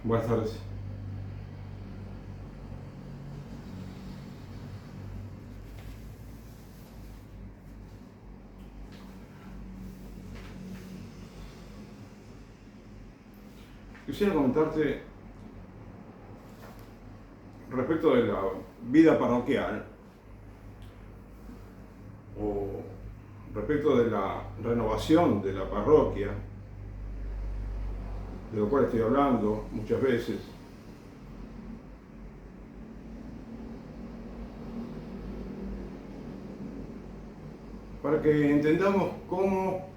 Buenas tardes. Quisiera comentarte respecto de la vida parroquial o respecto de la renovación de la parroquia, de lo cual estoy hablando muchas veces. Para que entendamos cómo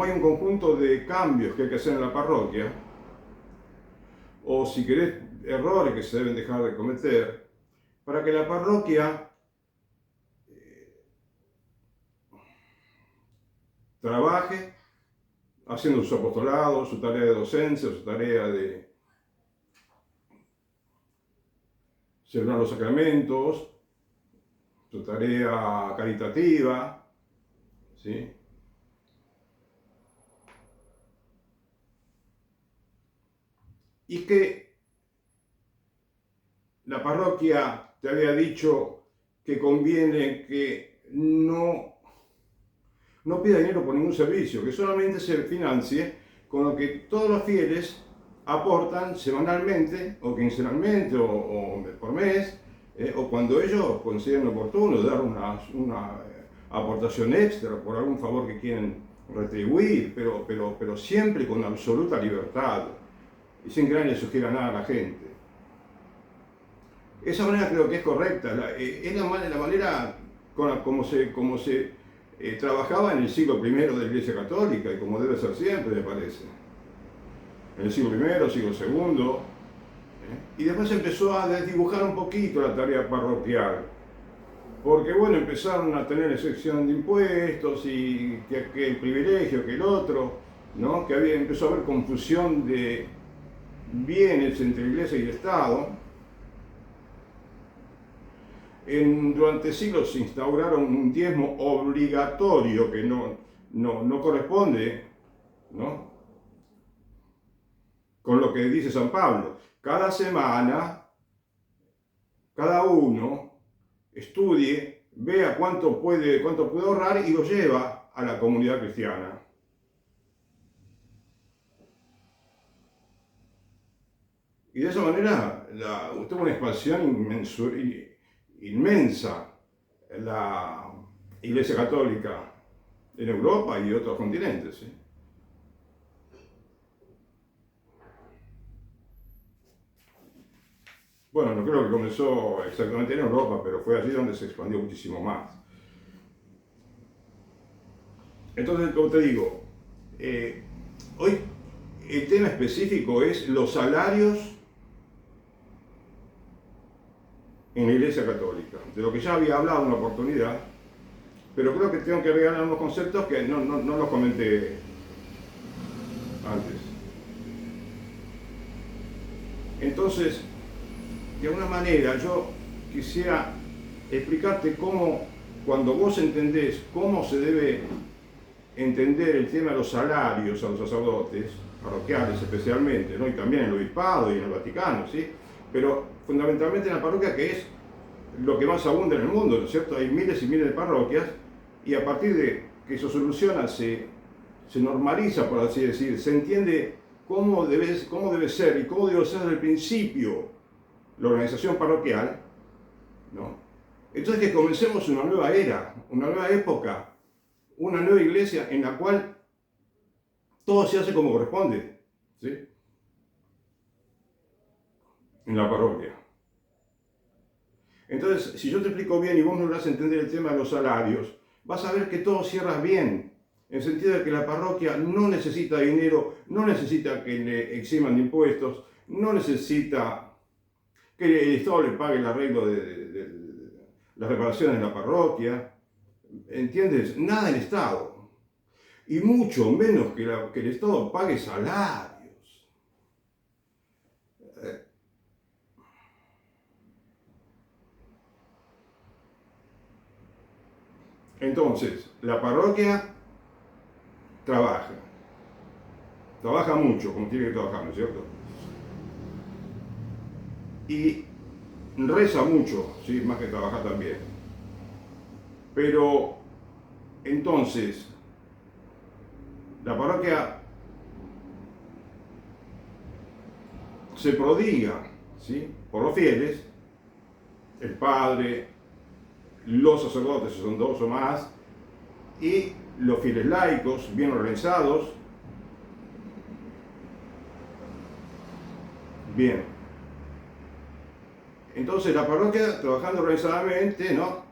hay un conjunto de cambios que hay que hacer en la parroquia, o si querés, errores que se deben dejar de cometer, para que la parroquia trabaje haciendo su apostolado, su tarea de docencia, su tarea de celebrar los sacramentos, su tarea caritativa, ¿sí? Y que la parroquia te había dicho que conviene que no pida dinero por ningún servicio, que solamente se financie con lo que todos los fieles aportan semanalmente o quincenalmente o por mes, o cuando ellos consideren oportuno dar una aportación extra por algún favor que quieren retribuir, pero siempre con absoluta libertad y sin que nadie le sugiera nada a la gente. Esa manera creo que es correcta, es la manera como se trabajaba en el siglo I de la Iglesia Católica y como debe ser siempre, me parece. En el siglo I, siglo II, y después empezó a desdibujar un poquito la tarea parroquial, porque bueno, empezaron a tener excepción de impuestos y que el privilegio, que el otro, ¿no? Empezó a haber confusión de bienes entre la Iglesia y el Estado. Durante siglos se instauraron un diezmo obligatorio que no corresponde, ¿no?, con lo que dice San Pablo. Cada semana, cada uno estudie, vea cuánto puede ahorrar y lo lleva a la comunidad cristiana. Y de esa manera tuvo una expansión inmensa la Iglesia Católica en Europa y otros continentes, ¿sí? Bueno, no creo que comenzó exactamente en Europa, pero fue allí donde se expandió muchísimo más. Entonces, como te digo, hoy el tema específico es los salarios en la Iglesia Católica, de lo que ya había hablado en una oportunidad, pero creo que tengo que agregar unos conceptos que no los comenté antes. Entonces, de alguna manera yo quisiera explicarte cómo, cuando vos entendés cómo se debe entender el tema de los salarios a los sacerdotes, parroquiales especialmente, ¿no?, y también en el obispado y en el Vaticano, ¿sí?, pero fundamentalmente en la parroquia, que es lo que más abunda en el mundo, ¿no es cierto? Hay miles y miles de parroquias, y a partir de que eso soluciona, se normaliza, por así decir, se entiende cómo debe ser y cómo debe ser desde el principio la organización parroquial, ¿no? Entonces que comencemos una nueva era, una nueva época, una nueva iglesia en la cual todo se hace como corresponde, ¿sí?, en la parroquia. Entonces, si yo te explico bien y vos me lográs entender el tema de los salarios, vas a ver que todo cierra bien, en el sentido de que la parroquia no necesita dinero, no necesita que le eximan de impuestos, no necesita que el Estado le pague el arreglo de las reparaciones de la parroquia, ¿entiendes? Nada del Estado. Y mucho menos que el Estado pague salarios. Entonces, la parroquia trabaja trabaja mucho, como tiene que trabajar, ¿no es cierto? Y reza mucho, ¿sí? Más que trabajar también. Pero entonces, la parroquia se prodiga, ¿sí? Por los fieles, el padre, los sacerdotes, si son dos o más, y los fieles laicos, bien organizados. Bien. Entonces la parroquia trabajando organizadamente, ¿no?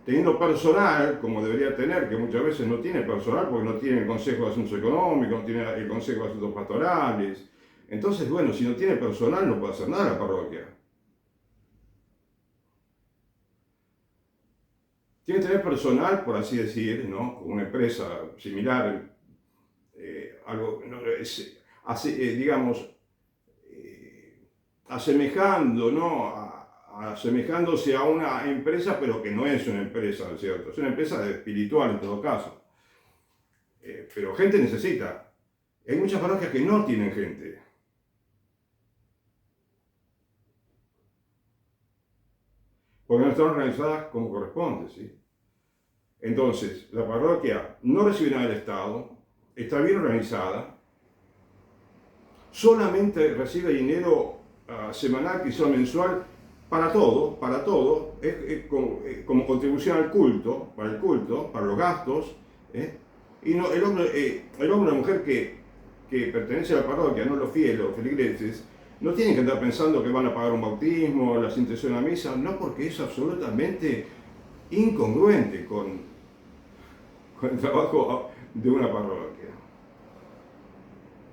Teniendo personal, como debería tener, que muchas veces no tiene personal porque no tiene el Consejo de Asuntos Económicos, no tiene el Consejo de Asuntos Pastorales. Entonces, bueno, si no tiene personal no puede hacer nada la parroquia. Tiene que tener personal, por así decir, ¿no? Como una empresa similar, algo, no, digamos, asemejando, ¿no? Asemejándose a una empresa, pero que no es una empresa, ¿no es cierto? Es una empresa espiritual en todo caso. Pero gente necesita. Hay muchas parroquias que no tienen gente. Porque no están organizadas como corresponde, ¿sí? Entonces, la parroquia no recibe nada del Estado, está bien organizada, solamente recibe dinero semanal, quizá mensual, para todo, como contribución al culto, para los gastos, ¿eh? Y no, el hombre o la mujer que pertenece a la parroquia, no los fieles, los feligreses, no tienen que andar pensando que van a pagar un bautismo, la intención a misa, no, porque es absolutamente incongruente con el trabajo de una parroquia.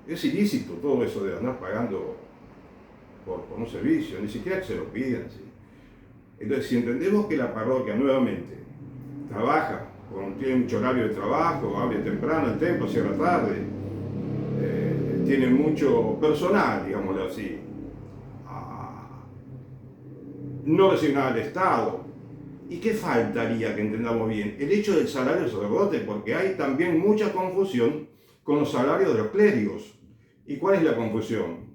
Es ilícito todo eso de andar pagando por un servicio, ni siquiera que se lo pidan, ¿sí? Entonces, si entendemos que la parroquia nuevamente trabaja, tiene mucho horario de trabajo, abre temprano el templo, cierra tarde, tiene mucho personal, digámoslo así, no recibe nada del Estado. ¿Y qué faltaría que entendamos bien? El hecho del salario del sacerdote, porque hay también mucha confusión con los salarios de los clérigos. ¿Y cuál es la confusión?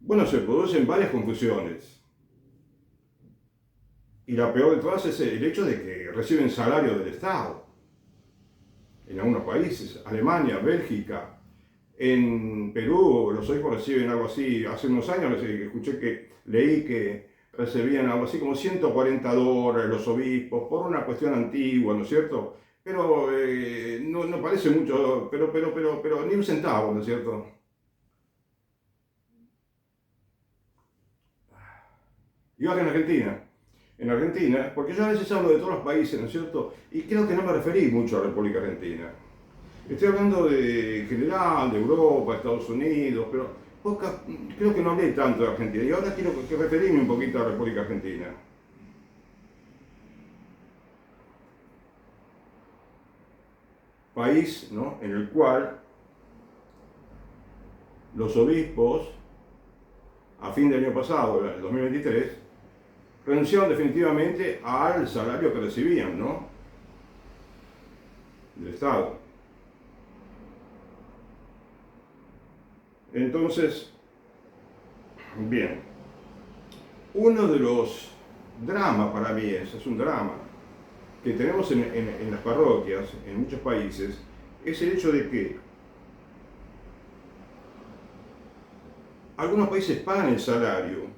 Bueno, se producen varias confusiones. Y la peor de todas es el hecho de que reciben salario del Estado. En algunos países, Alemania, Bélgica, en Perú, los obispos reciben algo así. Hace unos años leí que recibían algo así como $140 los obispos por una cuestión antigua, ¿no es cierto? Pero no parece mucho, pero ni un centavo, ¿no es cierto? Y ahora en Argentina, porque yo a veces hablo de todos los países, ¿no es cierto? Y creo que no me referí mucho a la República Argentina. Estoy hablando de general, de Europa, Estados Unidos, pero creo que no hablé tanto de Argentina. Y ahora quiero referirme un poquito a la República Argentina. País, ¿no?, en el cual los obispos, a fin del año pasado, el 2023, renunciaron definitivamente al salario que recibían, ¿no?, del Estado. Entonces, bien, uno de los dramas para mí, es un drama, que tenemos en las parroquias, en muchos países, es el hecho de que algunos países pagan el salario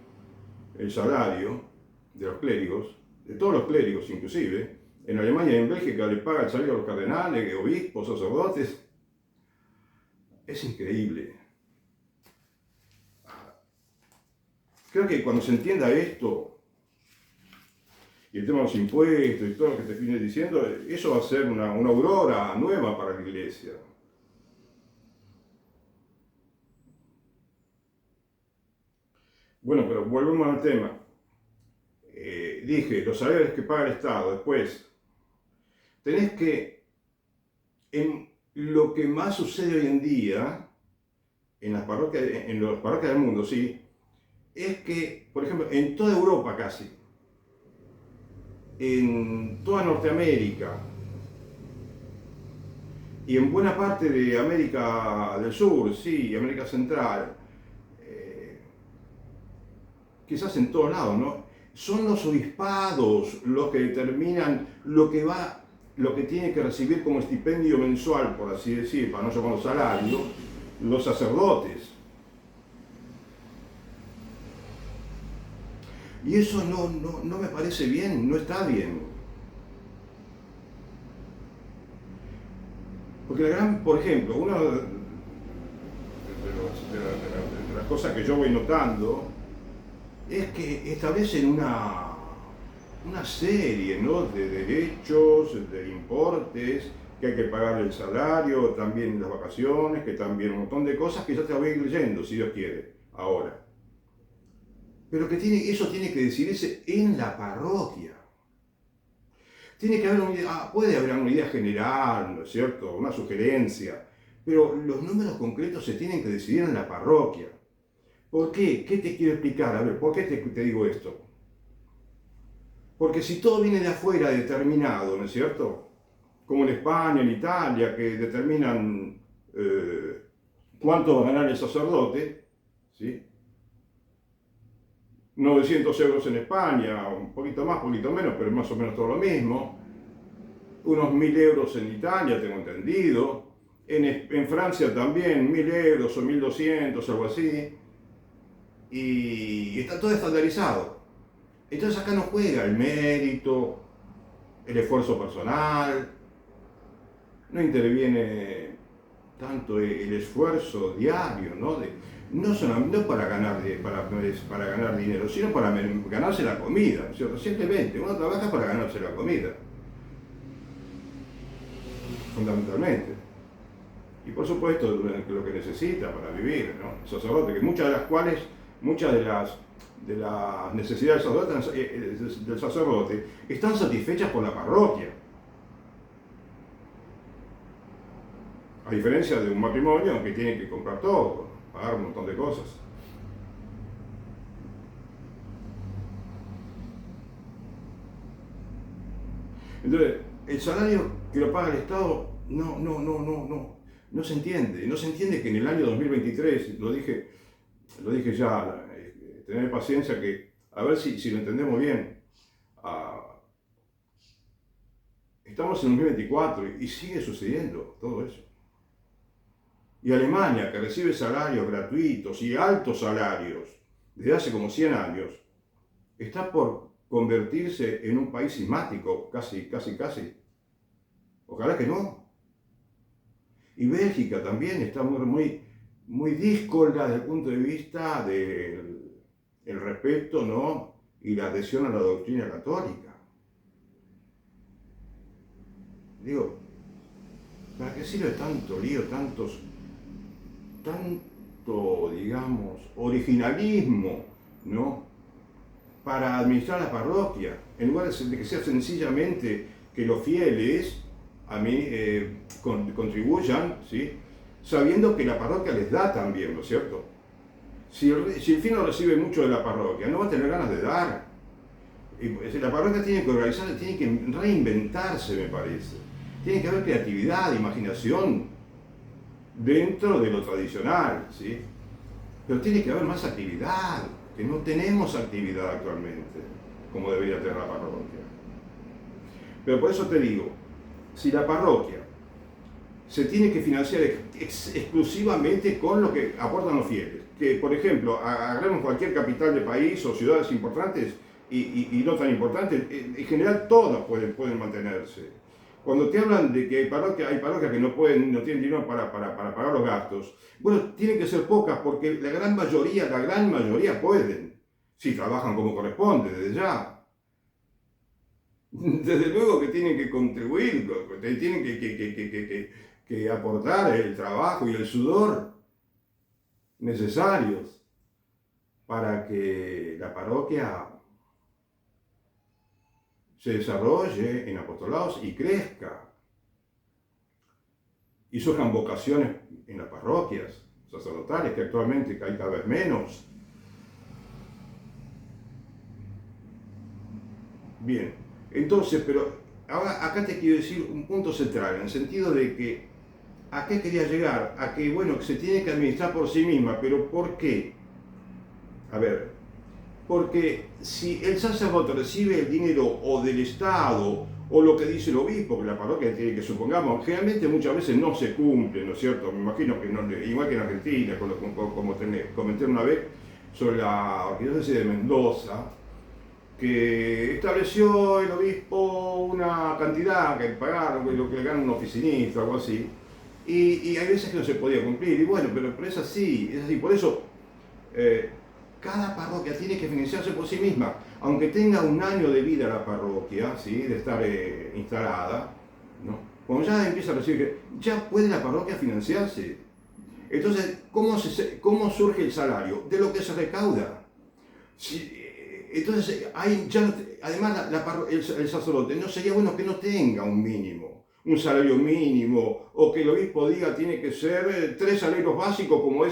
de los clérigos, de todos los clérigos inclusive. En Alemania y en Bélgica le paga el salario a los cardenales, obispos, sacerdotes. Es increíble. Creo que cuando se entienda esto, y el tema de los impuestos y todo lo que te vine diciendo, eso va a ser una aurora nueva para la iglesia. Bueno, pero volvemos al tema. Dije, los salarios que paga el Estado, después, tenés que, en lo que más sucede hoy en día, en las parroquias del mundo, sí, es que, por ejemplo, en toda Europa casi, en toda Norteamérica, y en buena parte de América del Sur, sí, América Central, quizás en todos lados, ¿no? Son los obispados los que determinan lo que tiene que recibir como estipendio mensual, por así decir, para no llamarlo salario, los sacerdotes. Y eso no me parece bien, no está bien. Porque por ejemplo, una de las cosas que yo voy notando es que establecen una serie, ¿no?, de derechos, de importes, que hay que pagar el salario, también las vacaciones, que también un montón de cosas que ya te voy a ir leyendo, si Dios quiere, ahora. Pero que eso tiene que decidirse en la parroquia. Tiene que haber puede haber una idea general, ¿no es cierto?, una sugerencia, pero los números concretos se tienen que decidir en la parroquia. ¿Por qué? ¿Qué te quiero explicar? A ver, ¿por qué te digo esto? Porque si todo viene de afuera determinado, ¿no es cierto?, como en España, en Italia, que determinan cuánto va a ganar el sacerdote, ¿sí? 900 euros en España, un poquito más, un poquito menos, pero más o menos todo lo mismo. Unos 1000 euros en Italia, tengo entendido. En Francia también, 1000 euros o 1200, algo así. Y está todo estandarizado. Entonces acá no juega el mérito, el esfuerzo personal, no interviene tanto el esfuerzo diario, ¿no? No para ganar dinero, sino para ganarse la comida, ¿cierto? Simplemente uno trabaja para ganarse la comida, fundamentalmente. Y por supuesto lo que necesita para vivir, ¿no? El sacerdote, que muchas de las necesidades del sacerdote están satisfechas por la parroquia. A diferencia de un matrimonio que tiene que comprar todo, pagar un montón de cosas. Entonces, el salario que lo paga el Estado no se entiende. No se entiende que en el año 2023, lo dije ya, tener paciencia, que a ver si lo entendemos bien. Estamos en 2024 y sigue sucediendo todo eso. Y Alemania, que recibe salarios gratuitos y altos salarios desde hace como 100 años, está por convertirse en un país sismático, casi. Ojalá que no. Y Bélgica también está muy díscola desde el punto de vista del respeto, ¿no?, y la adhesión a la doctrina católica. Digo, ¿para qué sirve tanto lío, tanto, digamos, originalismo, ¿no?, para administrar la parroquia, en lugar de que sea sencillamente que los fieles contribuyan, ¿sí?, sabiendo que la parroquia les da también, ¿no es cierto? Si el fiel no recibe mucho de la parroquia, no va a tener ganas de dar. La parroquia tiene que organizarse, tiene que reinventarse, me parece. Tiene que haber creatividad, imaginación dentro de lo tradicional, ¿sí? Pero tiene que haber más actividad, que no tenemos actividad actualmente, como debería tener la parroquia. Pero por eso te digo, si la parroquia se tiene que financiar exclusivamente con lo que aportan los fieles, que por ejemplo, agarremos cualquier capital de país o ciudades importantes y no tan importantes, en general todas pueden mantenerse. Cuando te hablan de que hay parroquias que no tienen dinero para pagar los gastos, bueno, tienen que ser pocas porque la gran mayoría pueden, si trabajan como corresponde, desde ya. Desde luego que tienen que contribuir, tienen que aportar el trabajo y el sudor necesarios para que la parroquia se desarrolle en apostolados y crezca. Y surjan vocaciones en las parroquias sacerdotales, que actualmente hay cada vez menos. Bien, entonces, pero ahora acá te quiero decir un punto central, en el sentido de que ¿A qué quería llegar? A que, bueno, que se tiene que administrar por sí misma, pero ¿por qué? A ver, porque si el sacerdote recibe el dinero o del Estado o lo que dice el obispo, que la parroquia tiene que, supongamos, generalmente muchas veces no se cumple, ¿no es cierto? Me imagino que no, igual que en Argentina, como comenté una vez sobre la arquidiócesis de Mendoza, que estableció el obispo una cantidad que pagar, lo que le gana un oficinista o algo así, y hay veces que no se podía cumplir, y bueno, pero es así, por eso cada parroquia tiene que financiarse por sí misma, aunque tenga un año de vida la parroquia, ¿sí? De estar instalada, ¿no? Cuando ya empieza a recibir, ya puede la parroquia financiarse. Entonces, ¿cómo surge el salario? De lo que se recauda. Entonces, además el sacerdote, no sería bueno que no tenga un mínimo, un salario mínimo, o que el obispo diga tiene que ser 3 salarios básicos como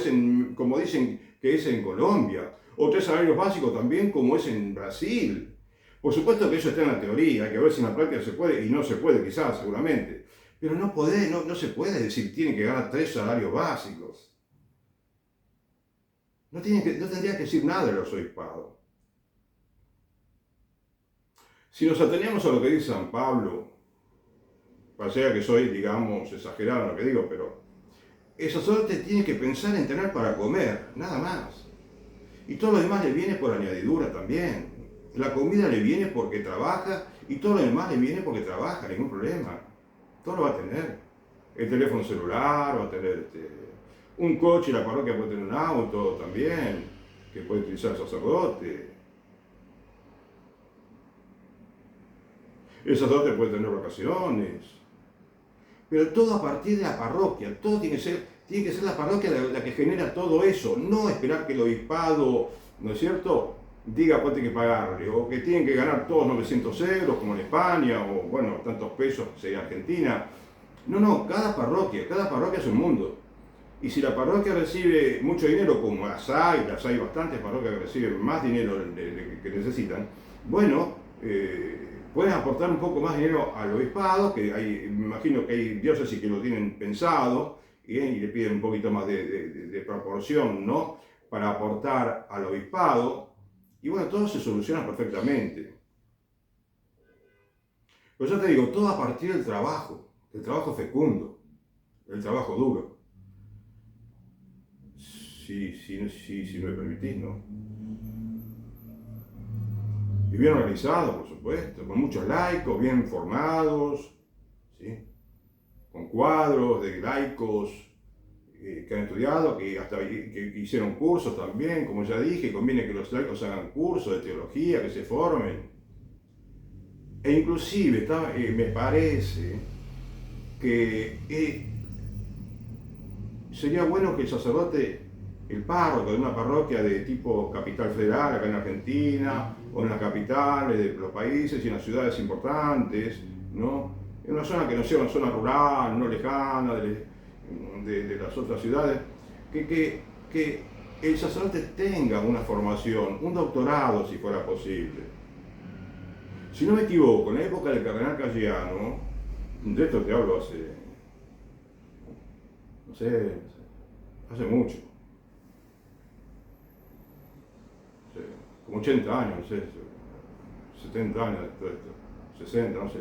dicen que es en Colombia, o 3 salarios básicos también como es en Brasil. Por supuesto que eso está en la teoría, hay que ver si en la práctica se puede, y no se puede quizás, seguramente. Pero no se puede decir tiene que ganar 3 salarios básicos. No tendría que decir nada del obispado. Si nos atenemos a lo que dice San Pablo, parece que soy, digamos, exagerado en lo que digo, pero el sacerdote tiene que pensar en tener para comer, nada más. Y todo lo demás le viene por añadidura también. La comida le viene porque trabaja y todo lo demás le viene porque trabaja, ningún problema. Todo lo va a tener. El teléfono celular, va a tener un coche, la parroquia puede tener un auto también, que puede utilizar el sacerdote. El sacerdote puede tener vacaciones. Pero todo a partir de la parroquia, todo tiene que ser la parroquia la que genera todo eso, no esperar que el obispado, ¿no es cierto?, diga cuánto hay que pagarle, o que tienen que ganar todos 900 euros, como en España, o bueno, tantos pesos, que sería Argentina. No, cada parroquia es un mundo. Y si la parroquia recibe mucho dinero, como las hay bastantes parroquias que reciben más dinero que necesitan, bueno, pueden aportar un poco más dinero al obispado, que me imagino que hay diócesis que lo tienen pensado, y le piden un poquito más de proporción, ¿no?, para aportar al obispado, y bueno, todo se soluciona perfectamente. Pero ya te digo, todo a partir del trabajo fecundo, del trabajo duro. Si me permitís, ¿no? Y bien organizado, por supuesto, con muchos laicos, bien formados, ¿sí?, con cuadros de laicos que han estudiado, que hicieron cursos también, como ya dije, conviene que los laicos hagan cursos de teología, que se formen. E inclusive me parece que sería bueno que el sacerdote, el párroco de una parroquia de tipo capital federal, acá en Argentina, o en las capitales de los países y en las ciudades importantes, ¿no?, en una zona que no sea una zona rural, no lejana de las otras ciudades, que el sacerdote tenga una formación, un doctorado si fuera posible. Si no me equivoco, en la época del cardenal Caggiano, de esto te hablo hace mucho, como 80 años, 70 años de todo esto, 60, no sé,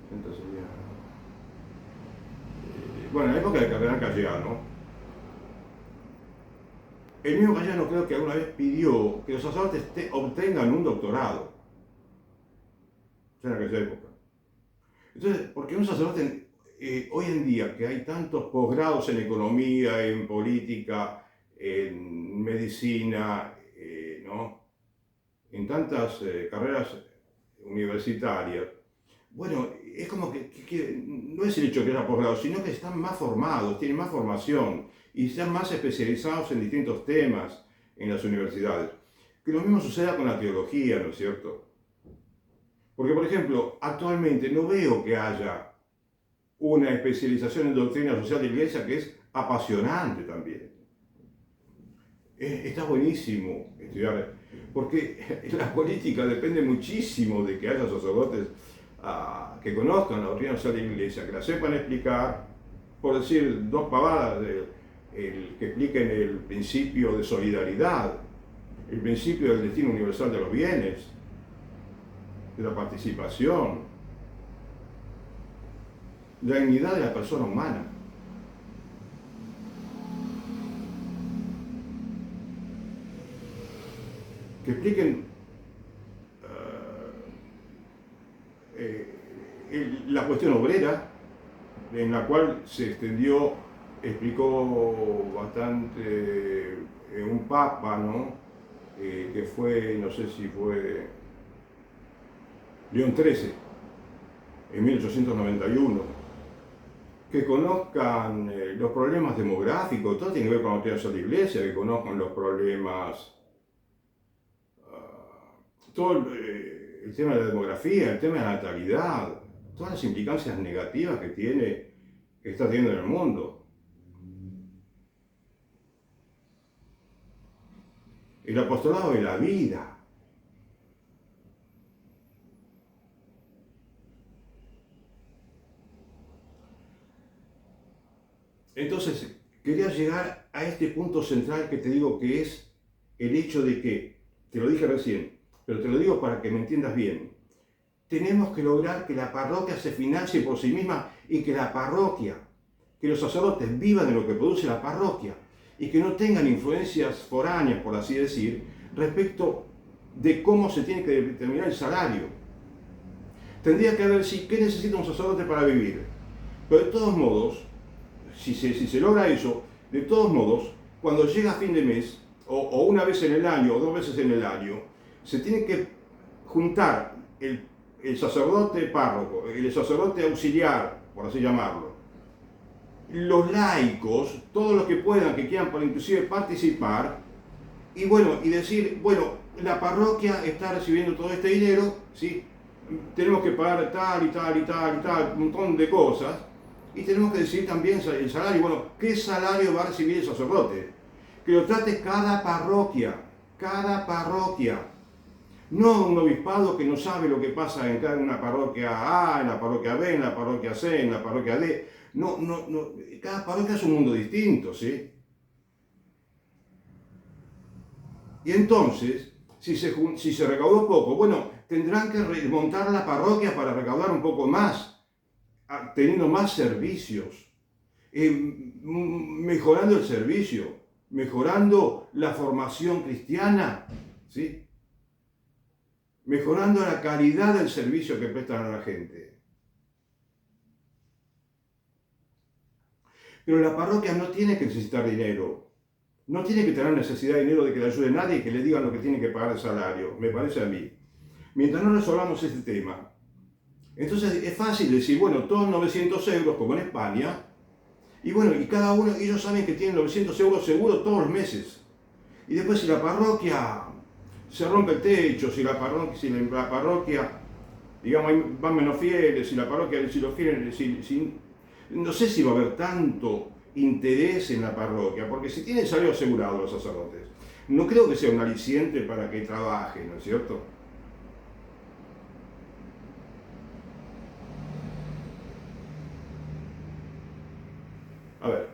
60 sería. Bueno, en la época del cardenal Caggiano, el mismo Caggiano creo que alguna vez pidió que los sacerdotes obtengan un doctorado, en aquella época. Entonces, porque un sacerdote, hoy en día que hay tantos posgrados en economía, en política, en medicina, ¿no?, en tantas carreras universitarias, bueno, es como que no es el hecho que era posgrado, sino que están más formados, tienen más formación y están más especializados en distintos temas en las universidades. Que lo mismo suceda con la teología, ¿no es cierto? Porque, por ejemplo, actualmente no veo que haya una especialización en doctrina social de la Iglesia que es apasionante también. Está buenísimo estudiar, porque la política depende muchísimo de que haya sacerdotes que conozcan la doctrina social de la Iglesia, que la sepan explicar por decir dos pavadas, que expliquen el principio de solidaridad, el principio del destino universal de los bienes, de la participación, la dignidad de la persona humana. Que expliquen la cuestión obrera, en la cual se extendió, explicó bastante un papa, ¿no? Que fue, no sé si fue León XIII, en 1891, que conozcan los problemas demográficos, todo tiene que ver con lo que hace la iglesia, que conozcan los problemas, todo el tema de la demografía, el tema de la natalidad, todas las implicancias negativas que está teniendo en el mundo. El apostolado de la vida. Entonces, quería llegar a este punto central que te digo, que es el hecho de que, te lo dije recién, pero te lo digo para que me entiendas bien, tenemos que lograr que la parroquia se financie por sí misma y que la parroquia, que los sacerdotes vivan de lo que produce la parroquia y que no tengan influencias foráneas, por así decir, respecto de cómo se tiene que determinar el salario. Tendría que haber, sí, ¿qué necesita un sacerdote para vivir? Pero de todos modos, si se logra eso, de todos modos, cuando llega a fin de mes, o una vez en el año, o dos veces en el año, se tiene que juntar el sacerdote párroco, el sacerdote auxiliar, por así llamarlo, los laicos, todos los que puedan, que quieran inclusive participar, y bueno, y decir, bueno, la parroquia está recibiendo todo este dinero, ¿sí? Tenemos que pagar tal y tal y tal y tal, un montón de cosas, y tenemos que decidir también el salario. Bueno, ¿qué salario va a recibir el sacerdote? Que lo trate cada parroquia, cada parroquia. No un obispado que no sabe lo que pasa en cada una parroquia A, en la parroquia B, en la parroquia C, en la parroquia D. No, no, no. Cada parroquia es un mundo distinto, ¿sí? Y entonces, si se recaudó poco, bueno, tendrán que remontar la parroquia para recaudar un poco más, teniendo más servicios, mejorando el servicio, mejorando la formación cristiana, ¿sí? Mejorando la calidad del servicio que prestan a la gente. Pero la parroquia no tiene que necesitar dinero, no tiene que tener necesidad de dinero de que le ayude a nadie y que le digan lo que tiene que pagar de salario, me parece a mí. Mientras no resolvamos este tema, entonces es fácil decir, bueno, todos 900 euros como en España, y bueno, y cada uno, ellos saben que tienen 900 euros seguro todos los meses. Y después si la parroquia se rompe el techo, si la parroquia digamos, van menos fieles, si la parroquia, si los fieles, no sé si va a haber tanto interés en la parroquia, porque si tienen salario asegurado los sacerdotes, no creo que sea un aliciente para que trabajen, ¿no es cierto? A ver.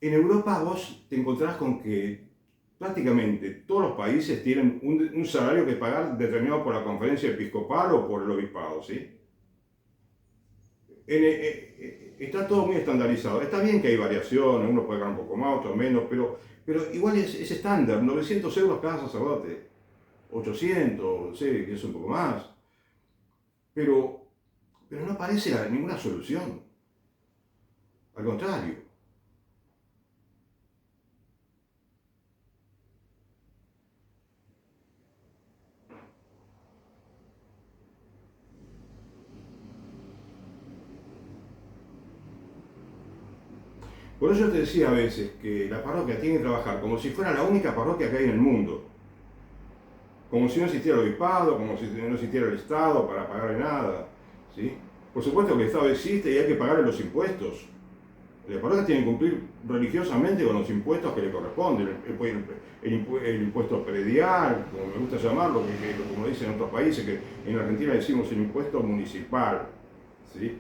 En Europa vos te encontrás con que prácticamente todos los países tienen un salario que pagar determinado por la conferencia episcopal o por el obispado, ¿sí? Está todo muy estandarizado. Está bien que hay variaciones, uno puede ganar un poco más, otro menos, pero igual es estándar, 900 euros cada sacerdote, 800, sí, que es un poco más, pero, pero no aparece ninguna solución, al contrario. Por eso te decía a veces que la parroquia tiene que trabajar como si fuera la única parroquia que hay en el mundo. Como si no existiera el obispado, como si no existiera el Estado para pagarle nada. ¿Sí? Por supuesto que el Estado existe y hay que pagarle los impuestos. La parroquia tiene que cumplir religiosamente con los impuestos que le corresponden. El impuesto predial, como me gusta llamarlo, como dicen en otros países, que en Argentina decimos el impuesto municipal. ¿Sí?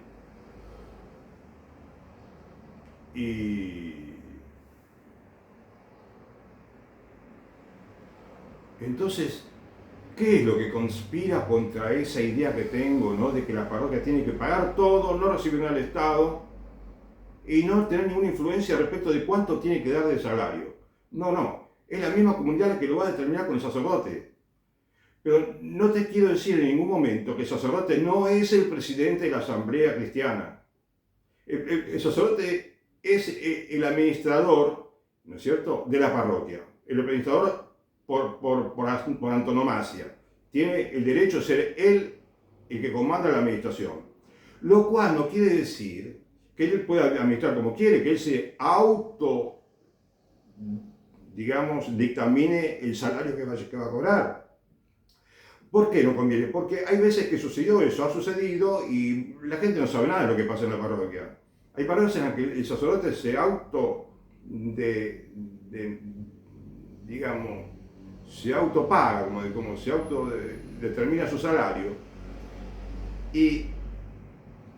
Y entonces, ¿qué es lo que conspira contra esa idea que tengo, ¿no? De que la parroquia tiene que pagar todo, no recibir nada del Estado y no tener ninguna influencia respecto de cuánto tiene que dar de salario? No, no. Es la misma comunidad que lo va a determinar con el sacerdote. Pero no te quiero decir en ningún momento que el sacerdote no es el presidente de la Asamblea Cristiana. El sacerdote es el administrador, ¿no es cierto?, de la parroquia. El administrador por antonomasia. Tiene el derecho de ser él el que comanda la administración. Lo cual no quiere decir que él pueda administrar como quiere, que él se digamos, dictamine el salario que va a cobrar. ¿Por qué no conviene? Porque hay veces que sucedió eso, ha sucedido y la gente no sabe nada de lo que pasa en la parroquia. Hay parroquias en las que el sacerdote se digamos, se autopaga, como se autodetermina su salario.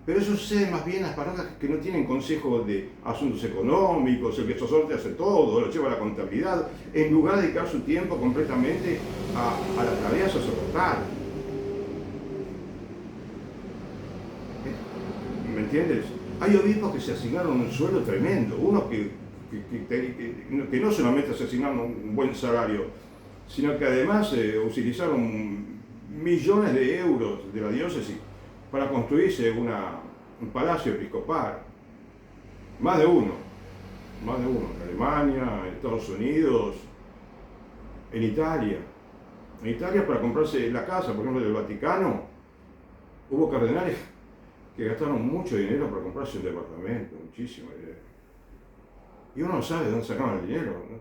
Pero eso sucede más bien en las parroquias que no tienen consejo de asuntos económicos, el que el sacerdote hace todo, lo lleva a la contabilidad, en lugar de dedicar su tiempo completamente a la tarea sacerdotal. ¿Me entiendes? Hay obispos que se asignaron un sueldo tremendo, unos que no solamente se asignaron un buen salario, sino que además utilizaron millones de euros de la diócesis para construirse un palacio episcopal. Más de uno, en Alemania, en Estados Unidos, en Italia. En Italia, para comprarse la casa, por ejemplo, del Vaticano, hubo cardenales que gastaron mucho dinero para comprarse un departamento, muchísimo dinero. Y uno no sabe de dónde sacaban el dinero, ¿no?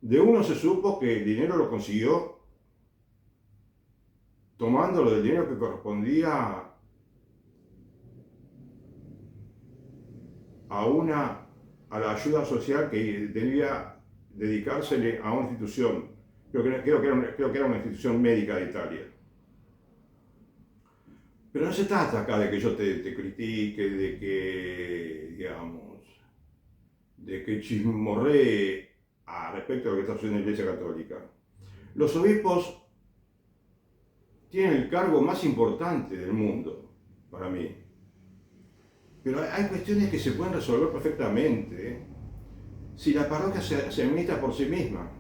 De uno se supo que el dinero lo consiguió tomándolo del dinero que correspondía a la ayuda social que debía dedicársele a una institución. Creo que era una institución médica de Italia. Pero no se trata acá de que yo te critique, de que chismorree respecto a lo que está sucediendo en la Iglesia Católica. Los obispos tienen el cargo más importante del mundo, para mí. Pero hay cuestiones que se pueden resolver perfectamente si la parroquia se administra por sí misma.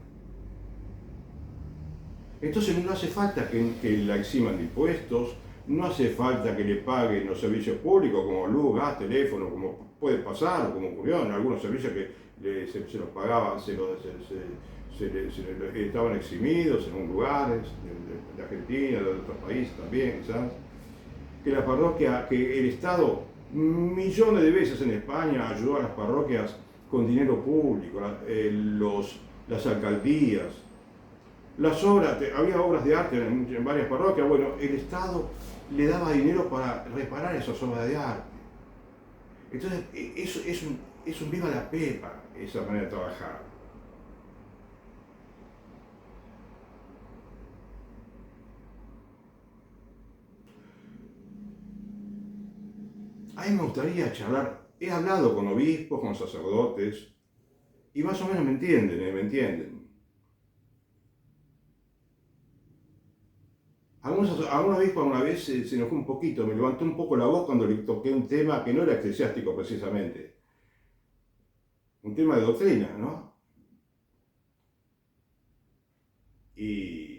Entonces no hace falta que la eximan de impuestos, no hace falta que le paguen los servicios públicos como luz, gas, teléfono, como puede pasar, como ocurrió en algunos servicios que se los pagaban, estaban eximidos en algunos lugares, de Argentina, de otros países también, quizás. Que la parroquia, que el Estado millones de veces en España ayudó a las parroquias con dinero público, las alcaldías, las obras, había obras de arte en varias parroquias, bueno, el Estado le daba dinero para reparar esas obras de arte. Entonces, eso es un viva la pepa, esa manera de trabajar. A mí me gustaría charlar, he hablado con obispos, con sacerdotes, y más o menos me entienden. A un obispo una vez se enojó un poquito, me levantó un poco la voz cuando le toqué un tema que no era eclesiástico precisamente, un tema de doctrina, ¿no? Y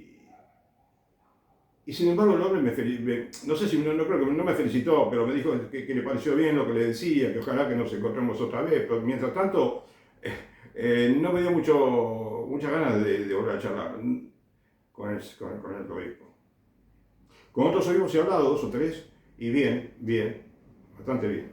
sin embargo el hombre no sé si, no creo que no me felicitó, pero me dijo que le pareció bien lo que le decía, que ojalá que nos encontremos otra vez, pero mientras tanto no me dio muchas ganas de volver a charlar con el obispo. Con otros obispos he hablado, 2 o 3, y bien, bastante bien.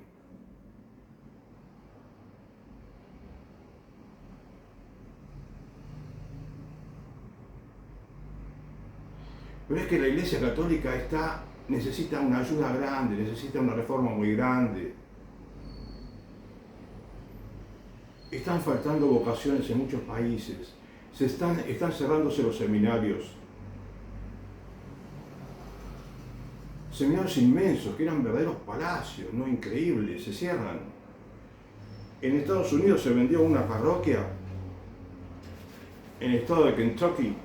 Pero es que la Iglesia Católica necesita una ayuda grande, necesita una reforma muy grande. Están faltando vocaciones en muchos países. Están cerrándose los seminarios. Seminarios inmensos, que eran verdaderos palacios, ¿no? Increíbles, se cierran. En Estados Unidos se vendió una parroquia, en el estado de Kentucky,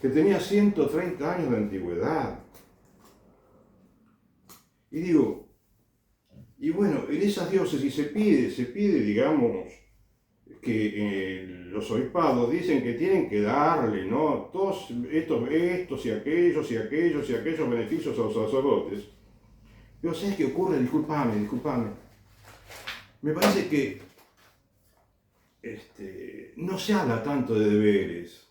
que tenía 130 años de antigüedad. Y digo, y bueno, en esas diócesis se pide, digamos, que los obispados dicen que tienen que darle, ¿no? Todos estos y aquellos beneficios a los sacerdotes. Pero ¿sabes qué ocurre? Disculpame. Me parece que no se habla tanto de deberes.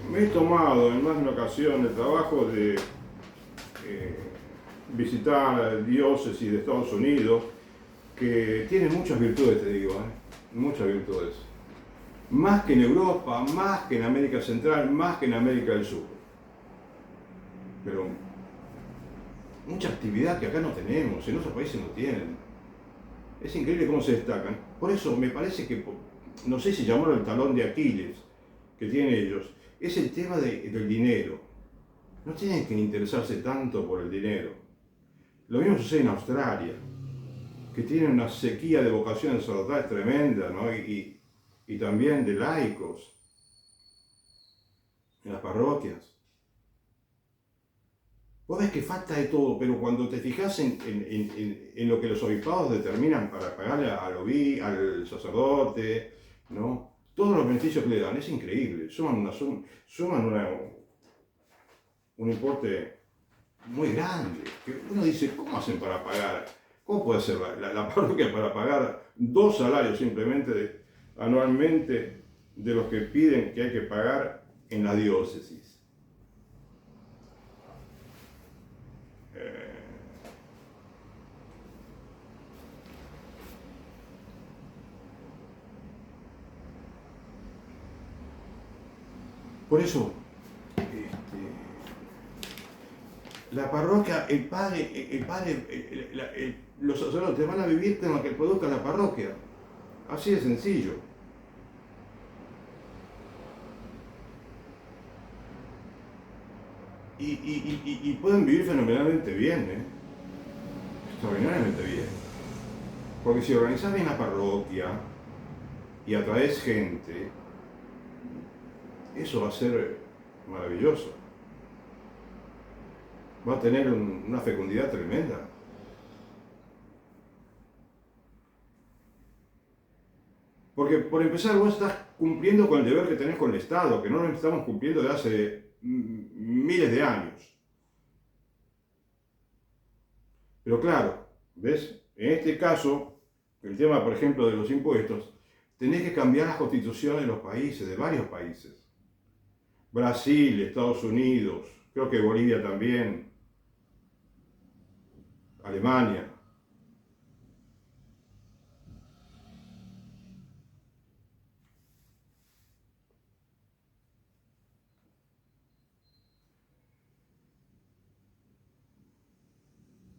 Me he tomado en más de una ocasión el trabajo de visitar diócesis de Estados Unidos que tienen muchas virtudes, te digo, muchas virtudes. Más que en Europa, más que en América Central, más que en América del Sur. Pero mucha actividad que acá no tenemos, en otros países no tienen. Es increíble cómo se destacan. Por eso me parece que, no sé si llamarlo el talón de Aquiles que tienen ellos, es el tema del dinero. No tienen que interesarse tanto por el dinero. Lo mismo sucede en Australia, que tienen una sequía de vocaciones sacerdotales tremenda, ¿no? Y también de laicos en las parroquias. Vos ves que falta de todo, pero cuando te fijas en lo que los obispados determinan para pagarle al sacerdote, ¿no? Todos los beneficios que le dan, es increíble. Suman un importe muy grande. Que uno dice, ¿cómo hacen para pagar? ¿Cómo puede ser la parroquia para pagar 2 salarios simplemente anualmente de los que piden que hay que pagar en la diócesis? Por eso, la parroquia, los sacerdotes van a vivir con lo que produzca la parroquia. Así de sencillo. Y pueden vivir fenomenalmente bien, extraordinariamente bien. Porque si organizas bien la parroquia y atraes gente, eso va a ser maravilloso. Va a tener una fecundidad tremenda. Porque por empezar vos estás cumpliendo con el deber que tenés con el Estado, que no lo estamos cumpliendo de hace miles de años. Pero claro, ¿ves? En este caso, el tema, por ejemplo, de los impuestos, tenés que cambiar las constituciones de los países, de varios países. Brasil, Estados Unidos, creo que Bolivia también, Alemania.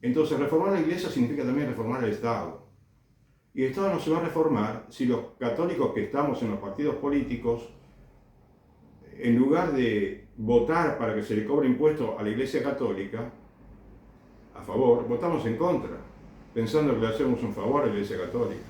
Entonces, reformar la Iglesia significa también reformar el Estado. Y el Estado no se va a reformar si los católicos que estamos en los partidos políticos, en lugar de votar para que se le cobre impuesto a la Iglesia Católica, a favor, votamos en contra, pensando que le hacemos un favor a la Iglesia Católica.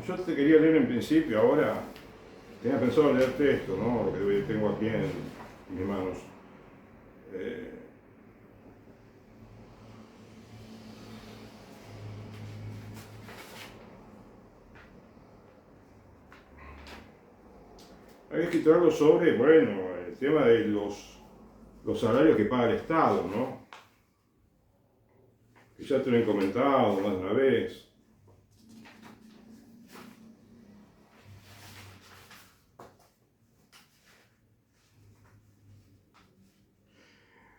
yo te quería leer en principio, ahora tenía pensado leerte esto, ¿no? Lo que tengo aquí en mis manos. Había escrito algo sobre, bueno, el tema de los salarios que paga el Estado, ¿no? Que ya te lo he comentado más de una vez.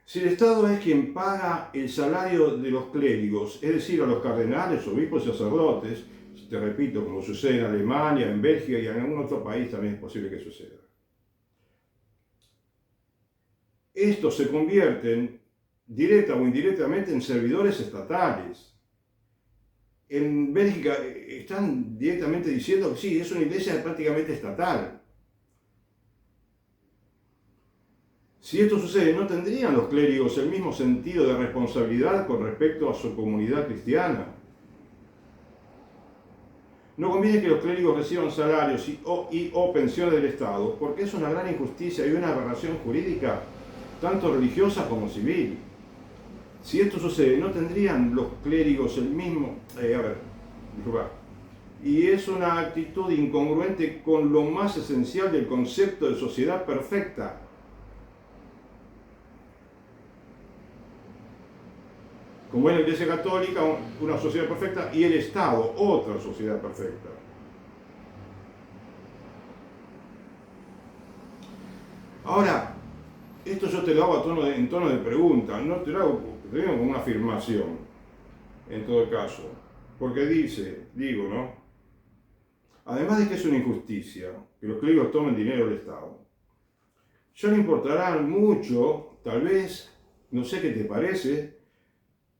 Si el Estado es quien paga el salario de los clérigos, es decir, a los cardenales, obispos y sacerdotes, te repito, como sucede en Alemania, en Bélgica y en algún otro país también es posible que suceda. Estos se convierten directa o indirectamente en servidores estatales. En Bélgica están directamente diciendo que sí, es una iglesia prácticamente estatal. Si esto sucede, ¿no tendrían los clérigos el mismo sentido de responsabilidad con respecto a su comunidad cristiana? No conviene que los clérigos reciban salarios o pensiones del Estado, porque es una gran injusticia y una aberración jurídica, tanto religiosa como civil. Si esto sucede, ¿no tendrían los clérigos el mismo... Y es una actitud incongruente con lo más esencial del concepto de sociedad perfecta. Como es la Iglesia Católica, una sociedad perfecta, y el Estado, otra sociedad perfecta. Ahora, esto yo te lo hago en tono de pregunta, no te lo hago como una afirmación, en todo caso. Porque digo, ¿no? Además de que es una injusticia que los clérigos tomen dinero del Estado, ya le importará mucho, tal vez, no sé qué te parece,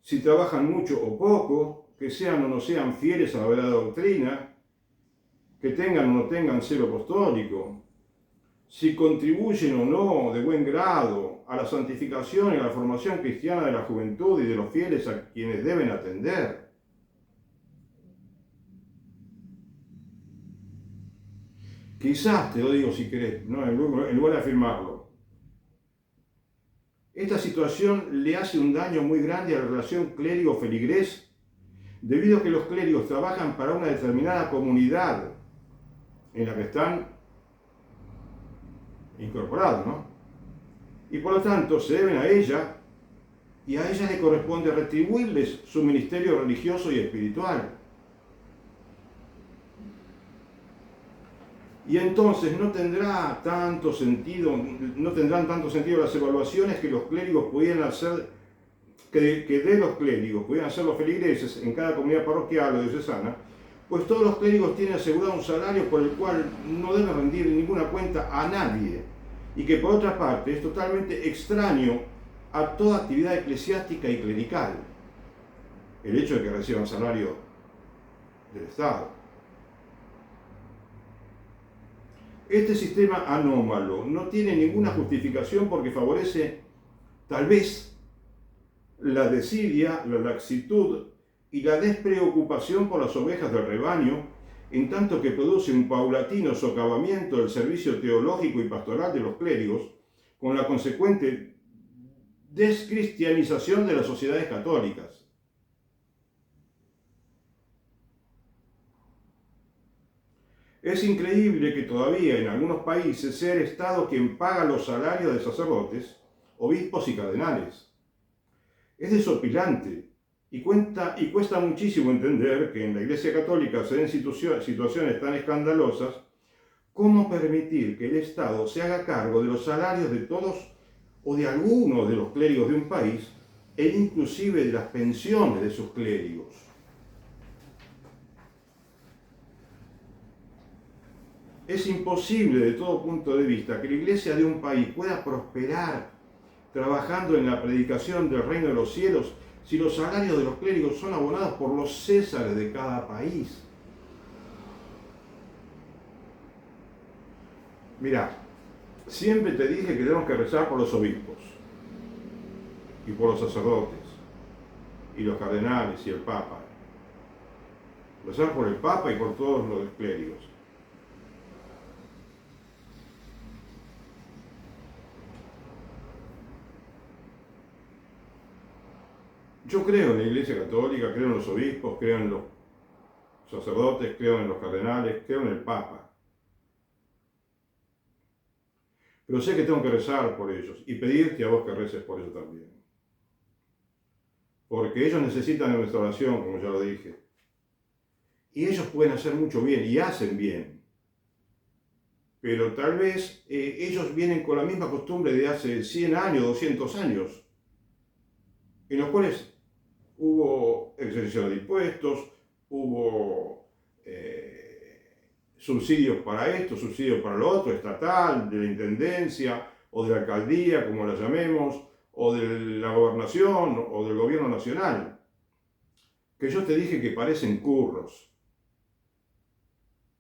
si trabajan mucho o poco, que sean o no sean fieles a la verdadera doctrina, que tengan o no tengan celo apostólico, si contribuyen o no de buen grado a la santificación y a la formación cristiana de la juventud y de los fieles a quienes deben atender. Quizás, te lo digo si querés, ¿no? En lugar de afirmarlo, esta situación le hace un daño muy grande a la relación clérigo-feligrés, debido a que los clérigos trabajan para una determinada comunidad en la que están incorporados, ¿no? Y por lo tanto se deben a ella, y a ella le corresponde retribuirles su ministerio religioso y espiritual. Y entonces no tendrán tanto sentido las evaluaciones que los clérigos pudieran hacer, que de los clérigos pudieran hacer los feligreses en cada comunidad parroquial o diocesana, pues todos los clérigos tienen asegurado un salario por el cual no deben rendir ninguna cuenta a nadie, y que por otra parte es totalmente extraño a toda actividad eclesiástica y clerical, el hecho de que reciban salario del Estado. Este sistema anómalo no tiene ninguna justificación porque favorece, tal vez, la desidia, la laxitud y la despreocupación por las ovejas del rebaño, en tanto que produce un paulatino socavamiento del servicio teológico y pastoral de los clérigos, con la consecuente descristianización de las sociedades católicas. Es increíble que todavía en algunos países sea el Estado quien paga los salarios de sacerdotes, obispos y cardenales. Es desopilante y cuesta muchísimo entender que en la Iglesia Católica se den situaciones tan escandalosas como permitir que el Estado se haga cargo de los salarios de todos o de algunos de los clérigos de un país e inclusive de las pensiones de sus clérigos. Es imposible de todo punto de vista que la Iglesia de un país pueda prosperar trabajando en la predicación del reino de los cielos si los salarios de los clérigos son abonados por los césares de cada país. Mirá, siempre te dije que tenemos que rezar por los obispos y por los sacerdotes y los cardenales y el Papa. rezar por el Papa y por todos los clérigos. Yo creo en la Iglesia Católica, creo en los obispos, creo en los sacerdotes, creo en los cardenales, creo en el Papa. Pero sé que tengo que rezar por ellos y pedirte a vos que reces por ellos también. Porque ellos necesitan de nuestra oración, como ya lo dije. Y ellos pueden hacer mucho bien y hacen bien. Pero tal vez ellos vienen con la misma costumbre de hace 100 años, 200 años, en los cuales hubo exención de impuestos, hubo subsidios para esto, subsidios para lo otro, estatal, de la intendencia o de la alcaldía, como la llamemos, o de la gobernación o del gobierno nacional, que yo te dije que parecen curros.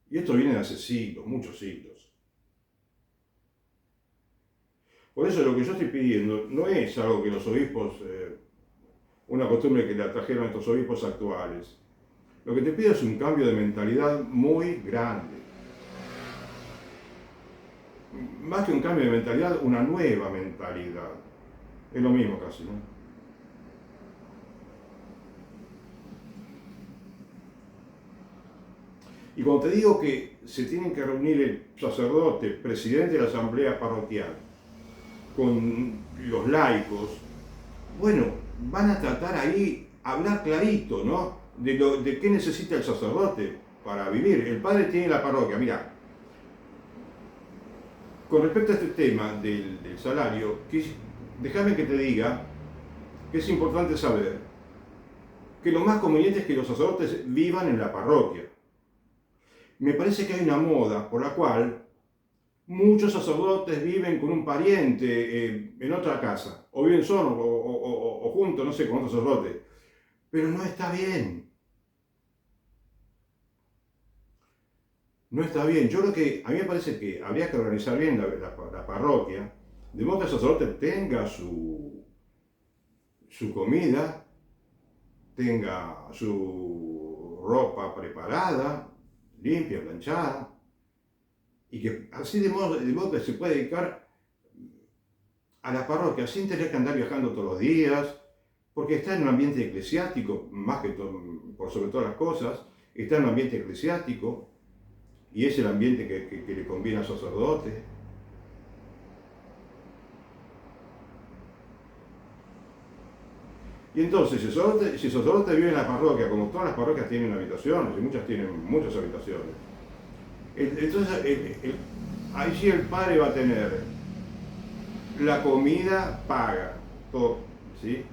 Y esto viene de hace siglos, muchos siglos. Por eso lo que yo estoy pidiendo no es algo que los obispos, una costumbre que le trajeron a estos obispos actuales. Lo que te pido es un cambio de mentalidad muy grande. Más que un cambio de mentalidad, una nueva mentalidad. Es lo mismo casi, ¿no? Y cuando te digo que se tienen que reunir el sacerdote, presidente de la asamblea parroquial, con los laicos, bueno, van a tratar ahí, hablar clarito, ¿no? De qué necesita el sacerdote para vivir. El padre tiene la parroquia, mira. Con respecto a este tema del salario, déjame que te diga que es importante saber que lo más conveniente es que los sacerdotes vivan en la parroquia. Me parece que hay una moda por la cual muchos sacerdotes viven con un pariente en otra casa, o viven solos o juntos, no sé, con otro sacerdote. Pero no está bien. No está bien. Yo creo que, a mí me parece que habría que organizar bien la parroquia, de modo que el sacerdote tenga su comida, tenga su ropa preparada, limpia, planchada, y que así de modo que se puede dedicar a la parroquia sin tener que andar viajando todos los días, porque está en un ambiente eclesiástico, más que por sobre todas las cosas, está en un ambiente eclesiástico, y es el ambiente que le conviene al sacerdote. Y entonces, si el sacerdote vive en la parroquia, como todas las parroquias tienen habitaciones, y muchas tienen muchas habitaciones, entonces ahí sí el padre va a tener la comida paga, todo, ¿sí?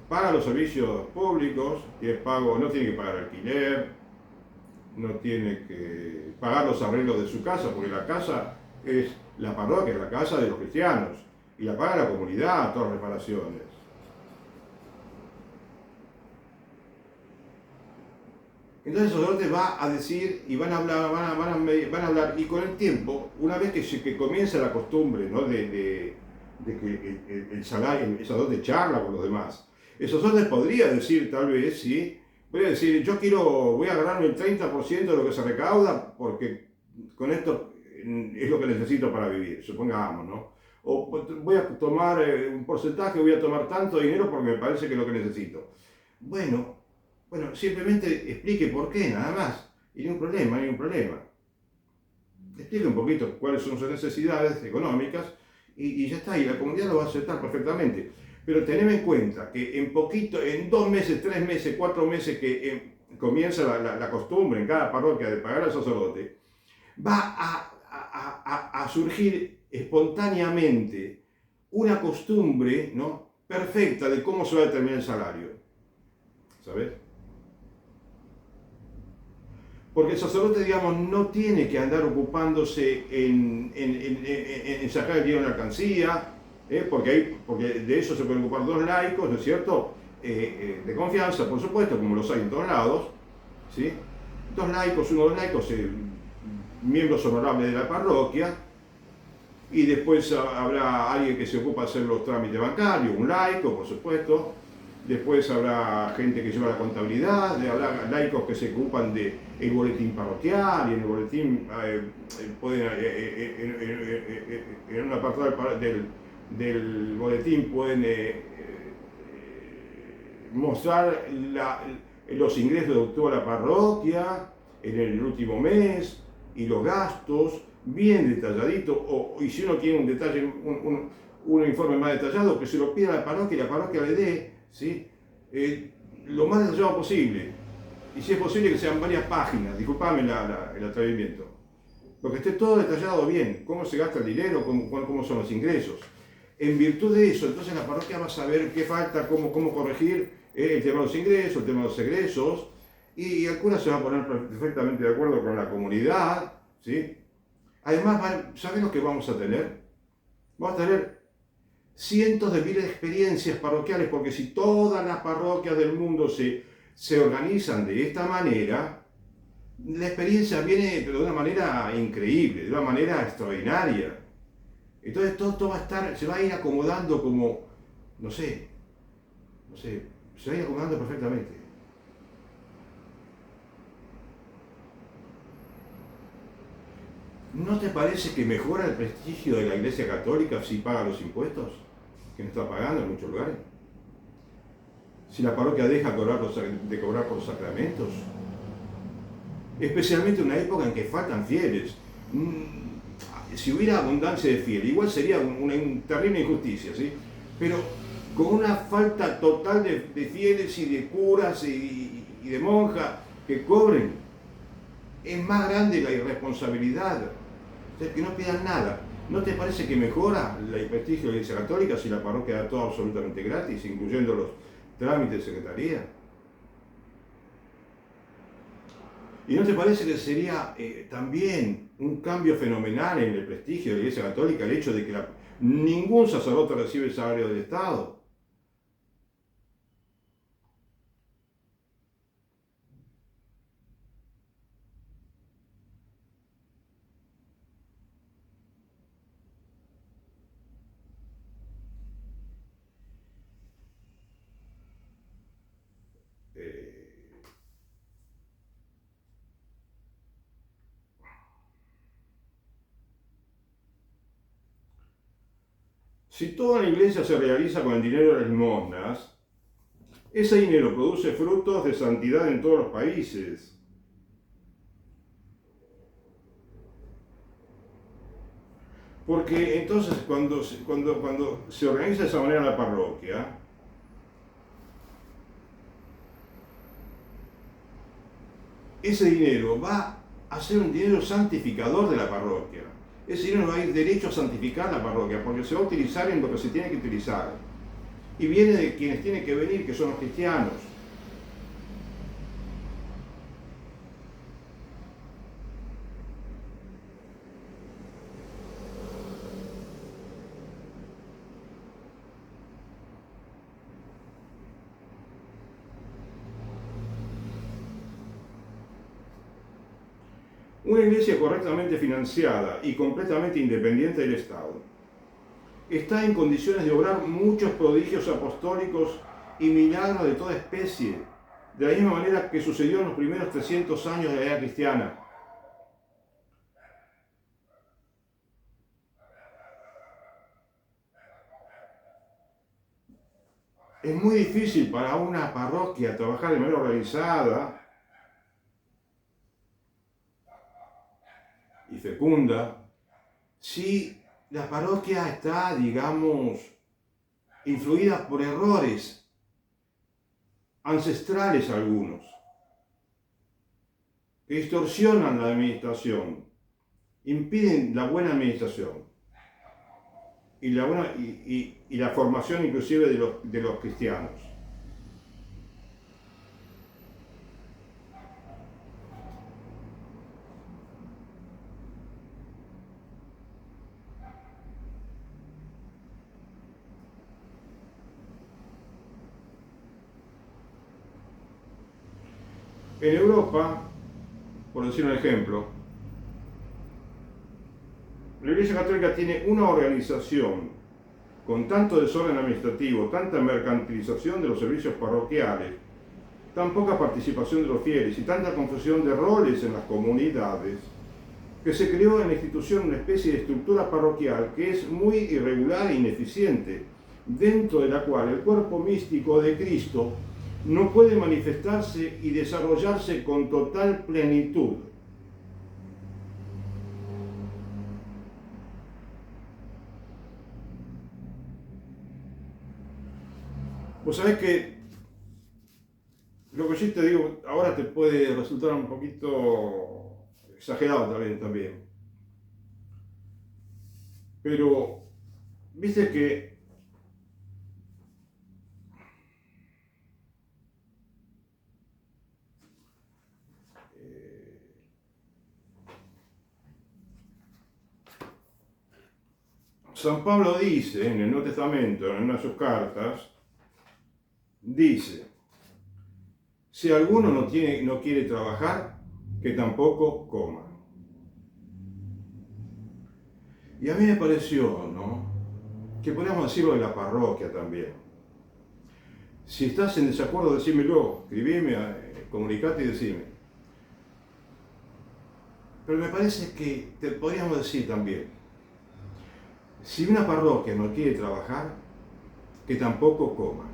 Paga los servicios públicos, no tiene que pagar alquiler, no tiene que pagar los arreglos de su casa, porque la casa es la parroquia, es la casa de los cristianos, y la paga la comunidad, todas las reparaciones. Entonces el sacerdote va a decir y van a hablar, y con el tiempo, una vez que comienza la costumbre, ¿no? de que el sacerdote charla con los demás, el sacerdote podría decir tal vez, ¿sí? Podría decir, voy a agarrarme el 30% de lo que se recauda porque con esto es lo que necesito para vivir, supongamos, ¿no? O voy a tomar un porcentaje, voy a tomar tanto dinero porque me parece que es lo que necesito. Bueno, simplemente explique por qué, nada más. Y no hay un problema. Explique un poquito cuáles son sus necesidades económicas y ya está, y la comunidad lo va a aceptar perfectamente. Pero tened en cuenta que en 2 meses, 3 meses, 4 meses que comienza la costumbre en cada parroquia de pagar al sacerdote, va a surgir espontáneamente una costumbre, ¿no? Perfecta de cómo se va a determinar el salario. ¿Sabes? Porque el sacerdote, digamos, no tiene que andar ocupándose en sacar el dinero de la alcancía, porque de eso se pueden ocupar 2 laicos, ¿no es cierto? De confianza, por supuesto, como los hay en todos lados, ¿sí? 2 laicos, 2 laicos, miembros honorables de la parroquia, y después habrá alguien que se ocupa de hacer los trámites bancarios, un laico, por supuesto, después habrá gente que lleva la contabilidad, habrá laicos que se ocupan del boletín parroquial, y en el boletín pueden, en una parte del boletín pueden mostrar los ingresos de toda la parroquia en el último mes y los gastos, bien detalladito, y si uno tiene un detalle, un informe más detallado, que se lo pida a la parroquia y la parroquia le dé, ¿sí? Lo más detallado posible. Y si es posible que sean varias páginas, disculpame el atrevimiento. Pero que esté todo detallado bien, cómo se gasta el dinero, cómo son los ingresos. En virtud de eso, entonces la parroquia va a saber qué falta, cómo corregir el tema de los ingresos, el tema de los egresos, y el cura se va a poner perfectamente de acuerdo con la comunidad, ¿sí? Además, ¿saben lo que vamos a tener? Vamos a tener cientos de miles de experiencias parroquiales, porque si todas las parroquias del mundo se organizan de esta manera, la experiencia viene de una manera increíble, de una manera extraordinaria. Entonces todo va a estar, se va a ir acomodando como, no sé, se va a ir acomodando perfectamente. ¿No te parece que mejora el prestigio de la Iglesia Católica si paga los impuestos? Que no está pagando en muchos lugares. Si la parroquia deja de cobrar por los sacramentos. Especialmente en una época en que faltan fieles. Si hubiera abundancia de fieles, igual sería una terrible injusticia, ¿sí? Pero con una falta total de fieles y de curas y de monjas que cobren, es más grande la irresponsabilidad. O sea, que no pidan nada. ¿No te parece que mejora el prestigio de la Iglesia Católica si la parroquia da todo absolutamente gratis, incluyendo los trámites de secretaría? ¿Y no te parece que sería también un cambio fenomenal en el prestigio de la Iglesia Católica el hecho de que ningún sacerdote recibe el salario del Estado? Si toda la iglesia se realiza con el dinero de las limosnas, ese dinero produce frutos de santidad en todos los países. Porque entonces cuando se organiza de esa manera la parroquia, ese dinero va a ser un dinero santificador de la parroquia. Ese dinero va a ir derecho a santificar la parroquia, porque se va a utilizar en lo que se tiene que utilizar. Y viene de quienes tienen que venir, que son los cristianos. Una iglesia correctamente financiada y completamente independiente del Estado está en condiciones de obrar muchos prodigios apostólicos y milagros de toda especie, de la misma manera que sucedió en los primeros 300 años de la era cristiana. Es muy difícil para una parroquia trabajar de manera organizada y fecunda si la parroquia está, digamos, influida por errores ancestrales algunos, que distorsionan la administración, impiden la buena administración y la formación inclusive de los cristianos. En Europa, por decir un ejemplo, la Iglesia Católica tiene una organización con tanto desorden administrativo, tanta mercantilización de los servicios parroquiales, tan poca participación de los fieles y tanta confusión de roles en las comunidades, que se creó en la institución una especie de estructura parroquial que es muy irregular e ineficiente, dentro de la cual el cuerpo místico de Cristo no puede manifestarse y desarrollarse con total plenitud. Vos sabés que lo que yo te digo ahora te puede resultar un poquito exagerado también. Pero, viste que San Pablo dice en el Nuevo Testamento, en una de sus cartas, dice, si alguno no quiere trabajar, que tampoco coma. Y a mí me pareció, ¿no?, que podríamos decirlo de la parroquia también. Si estás en desacuerdo, decímelo, escribime, comunicate y decime. Pero me parece que te podríamos decir también, si una parroquia no quiere trabajar, que tampoco coma.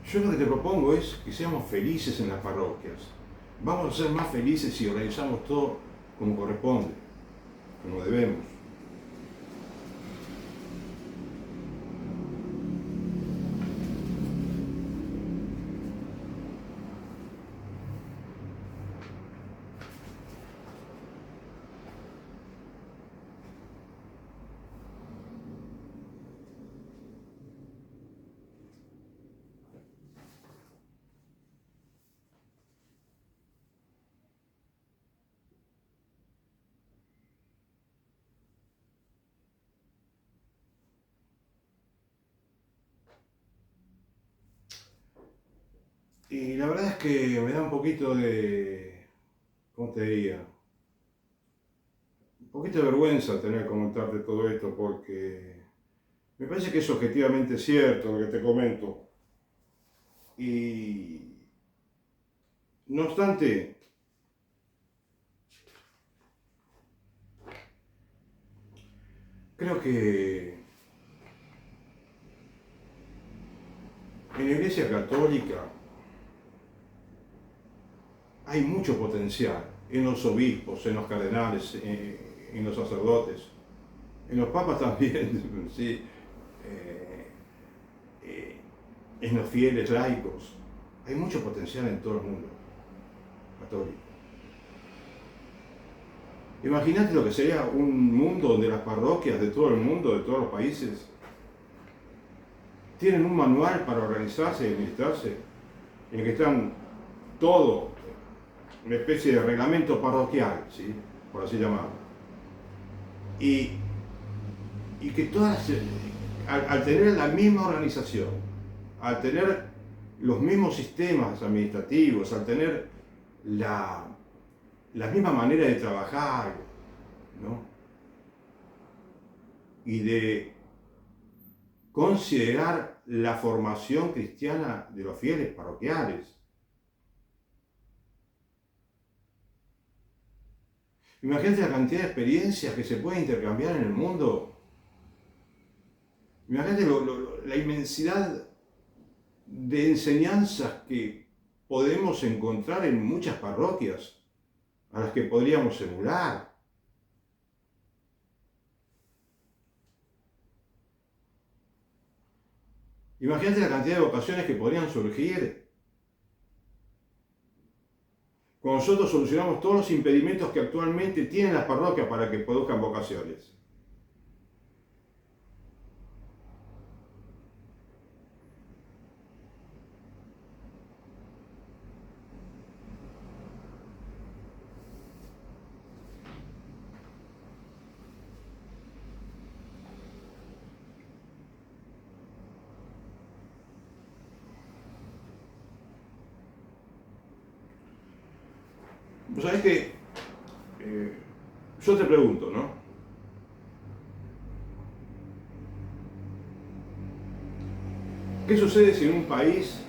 Yo lo que te propongo es que seamos felices en las parroquias. Vamos a ser más felices si organizamos todo como corresponde, como debemos. Y la verdad es que me da un poquito de, ¿cómo te diría? Un poquito de vergüenza tener que comentarte todo esto porque me parece que es objetivamente cierto lo que te comento. Y no obstante, creo que en la Iglesia Católica hay mucho potencial en los obispos, en los cardenales, en los sacerdotes, en los papas también, sí, eh, eh, en los fieles laicos. Hay mucho potencial en todo el mundo católico. Imagínate lo que sería un mundo donde las parroquias de todo el mundo, de todos los países, tienen un manual para organizarse y administrarse, en el que están todo, una especie de reglamento parroquial, ¿sí?, por así llamarlo. Y que todas, al tener la misma organización, al tener los mismos sistemas administrativos, al tener la misma manera de trabajar, ¿no?, y de considerar la formación cristiana de los fieles parroquiales. Imagínate la cantidad de experiencias que se pueden intercambiar en el mundo. Imagínate la inmensidad de enseñanzas que podemos encontrar en muchas parroquias, a las que podríamos emular. Imagínate la cantidad de vocaciones que podrían surgir. Cuando nosotros solucionamos todos los impedimentos que actualmente tienen las parroquias para que produzcan vocaciones. Vos sabés que yo te pregunto, ¿no? ¿Qué sucede si en un país,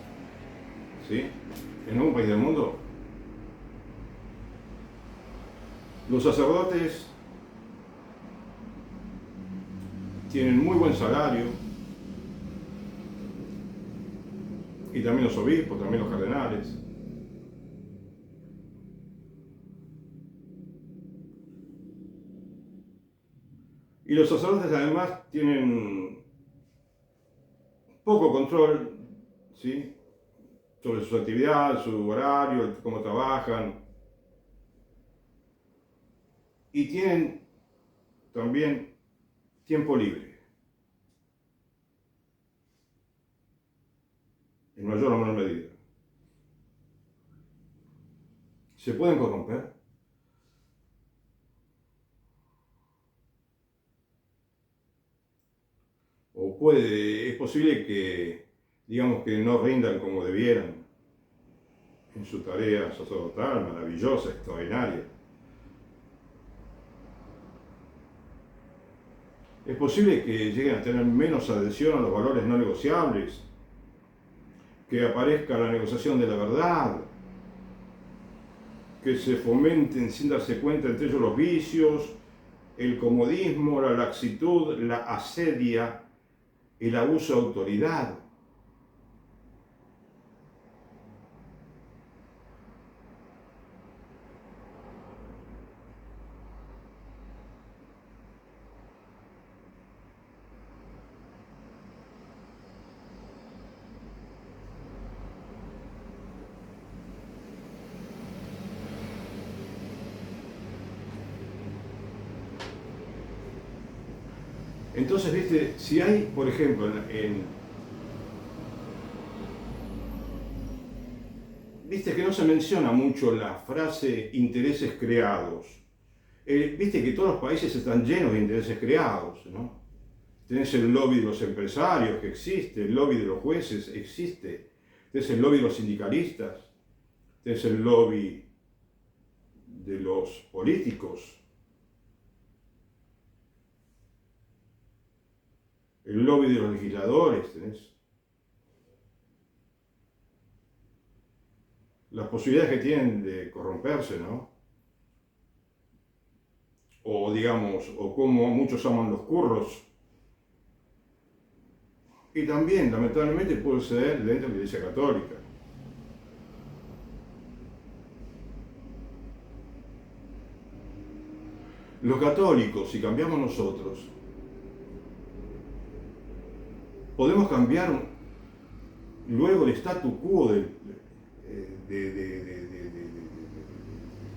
¿sí? En un país del mundo, los sacerdotes tienen muy buen salario, y también los obispos, también los cardenales, y los sacerdotes además tienen poco control, ¿sí?, sobre sus actividades, su horario, cómo trabajan, y tienen también tiempo libre, en mayor o menor medida. ¿Se pueden corromper? ¿O es posible que, digamos, que no rindan como debieran en su tarea sacerdotal, maravillosa, extraordinaria? ¿Es posible que lleguen a tener menos adhesión a los valores no negociables? ¿Que aparezca la negociación de la verdad? ¿Que se fomenten sin darse cuenta entre ellos los vicios, el comodismo, la laxitud, la asedia, el abuso de autoridad? Entonces, viste, si hay, por ejemplo, viste que no se menciona mucho la frase intereses creados. Viste que todos los países están llenos de intereses creados, ¿no? Tenés el lobby de los empresarios que existe, el lobby de los jueces existe, tenés el lobby de los sindicalistas, tenés el lobby de los políticos, el lobby de los legisladores, tenés las posibilidades que tienen de corromperse, ¿no? O digamos, o como muchos llaman los curros. Y también, lamentablemente, puede ser dentro de la Iglesia Católica. Los católicos, si cambiamos nosotros, podemos cambiar luego el statu quo de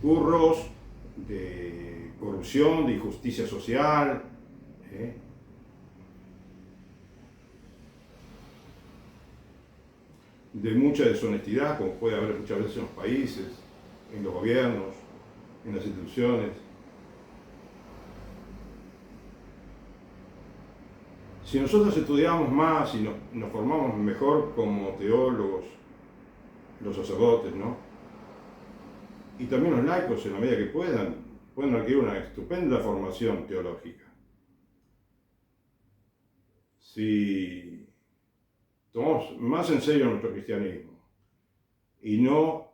curros, de corrupción, de injusticia social, de mucha deshonestidad, como puede haber muchas veces en los países, en los gobiernos, en las instituciones. Si nosotros estudiamos más y nos formamos mejor como teólogos, los sacerdotes, ¿no? Y también los laicos, en la medida que pueden adquirir una estupenda formación teológica. Si tomamos más en serio nuestro cristianismo y no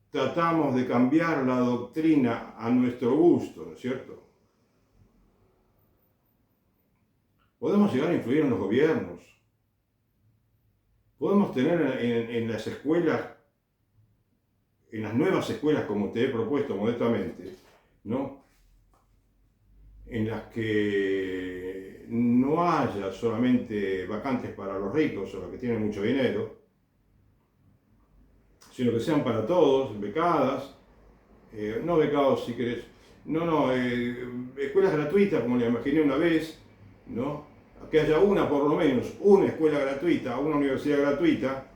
tratamos de cambiar la doctrina a nuestro gusto, ¿no es cierto? Podemos llegar a influir en los gobiernos. Podemos tener en las escuelas, en las nuevas escuelas, como te he propuesto modestamente, ¿no?, en las que no haya solamente vacantes para los ricos o los que tienen mucho dinero, sino que sean para todos, becadas, no becados si querés, escuelas gratuitas, como le imaginé una vez, ¿no? Que haya por lo menos, una escuela gratuita, una universidad gratuita,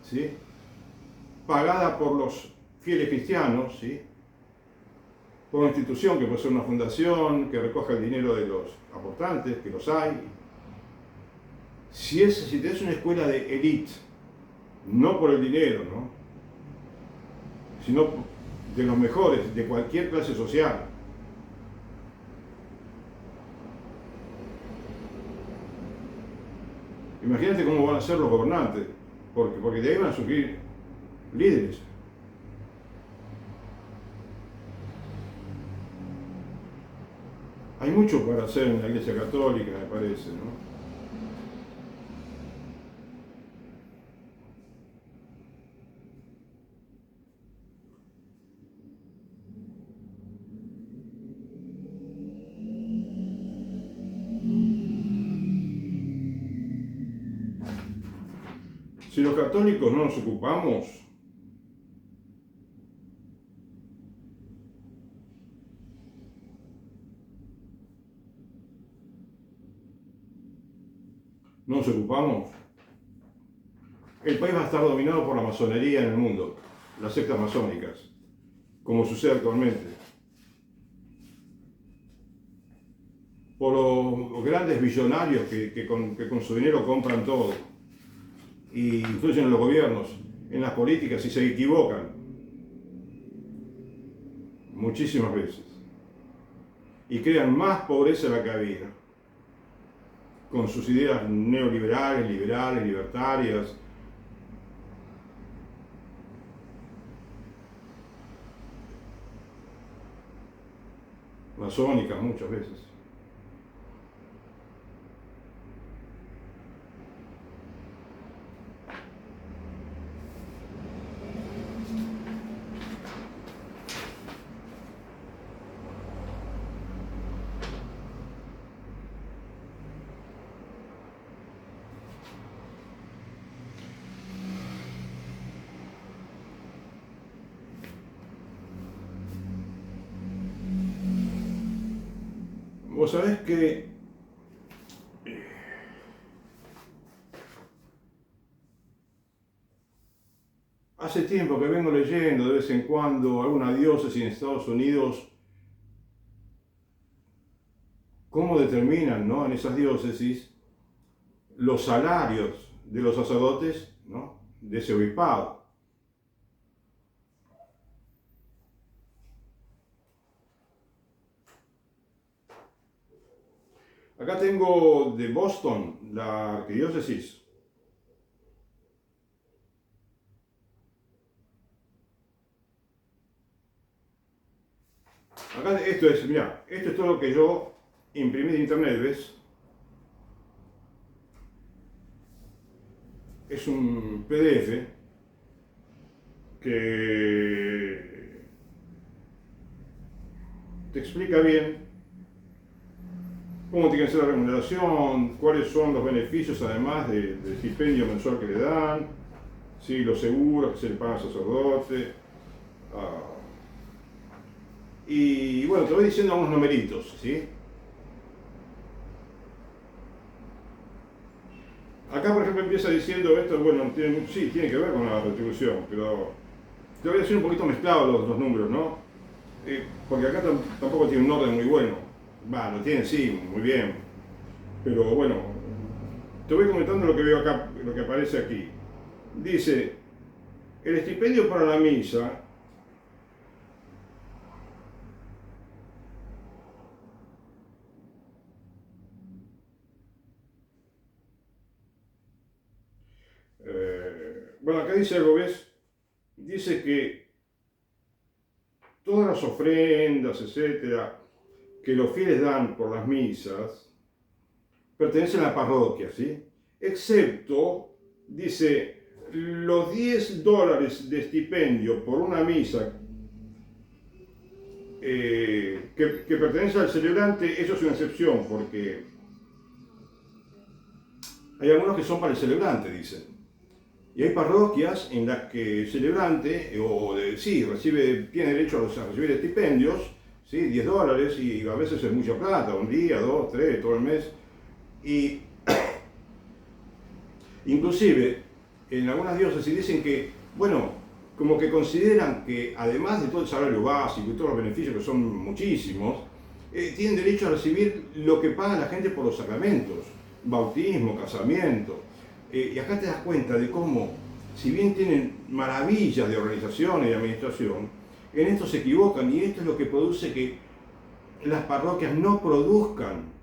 ¿sí?, pagada por los fieles cristianos, ¿sí?, por una institución que puede ser una fundación, que recoja el dinero de los aportantes, que los hay. Si tenés una escuela de élite, no por el dinero, ¿no? Sino de los mejores, de cualquier clase social. Imagínate cómo van a ser los gobernantes, porque de ahí van a surgir líderes. Hay mucho para hacer en la Iglesia Católica, me parece, ¿no? Si los católicos no nos ocupamos, el país va a estar dominado por la masonería en el mundo, las sectas masónicas, como sucede actualmente. Por los grandes billonarios que con su dinero compran todo y influyen en los gobiernos, en las políticas y se equivocan muchísimas veces y crean más pobreza de la que había con sus ideas neoliberales, liberales, libertarias. Masónicas muchas veces. Vos sabés que hace tiempo que vengo leyendo de vez en cuando alguna diócesis en Estados Unidos, cómo determinan, ¿no?, en esas diócesis los salarios de los sacerdotes, ¿no?, de ese obispado. Acá tengo de Boston, la arquidiócesis. Acá esto es, mira, esto es todo lo que yo imprimí de internet, ¿ves? Es un PDF que te explica bien cómo tiene que ser la remuneración, cuáles son los beneficios además del stipendio mensual que le dan, ¿sí?, los seguros que se le pagan al sacerdote. Y bueno, te voy diciendo algunos numeritos, ¿sí? Acá, por ejemplo, empieza diciendo esto, bueno, sí, tiene que ver con la retribución, pero te voy a decir un poquito mezclado los números, ¿no? Porque acá tampoco tiene un orden muy bueno. Lo tiene, sí, muy bien. Pero bueno, te voy comentando lo que veo acá, lo que aparece aquí. Dice, el estipendio para la misa bueno, acá dice algo, ¿ves? Dice que todas las ofrendas, etcétera, que los fieles dan por las misas, pertenecen a la parroquia, ¿sí? Excepto, dice, los $10 de estipendio por una misa que pertenece al celebrante. Eso es una excepción, porque hay algunos que son para el celebrante, dicen. Y hay parroquias en las que el celebrante, tiene derecho a recibir estipendios, ¿sí?, $10, y a veces es mucha plata, un día, 2, 3, todo el mes. Y inclusive en algunas diócesis dicen que, bueno, como que consideran que además de todo el salario básico y todos los beneficios, que son muchísimos, tienen derecho a recibir lo que paga la gente por los sacramentos, bautismo, casamiento. Y acá te das cuenta de cómo si bien tienen maravillas de organización y de administración, en esto se equivocan y esto es lo que produce que las parroquias no produzcan.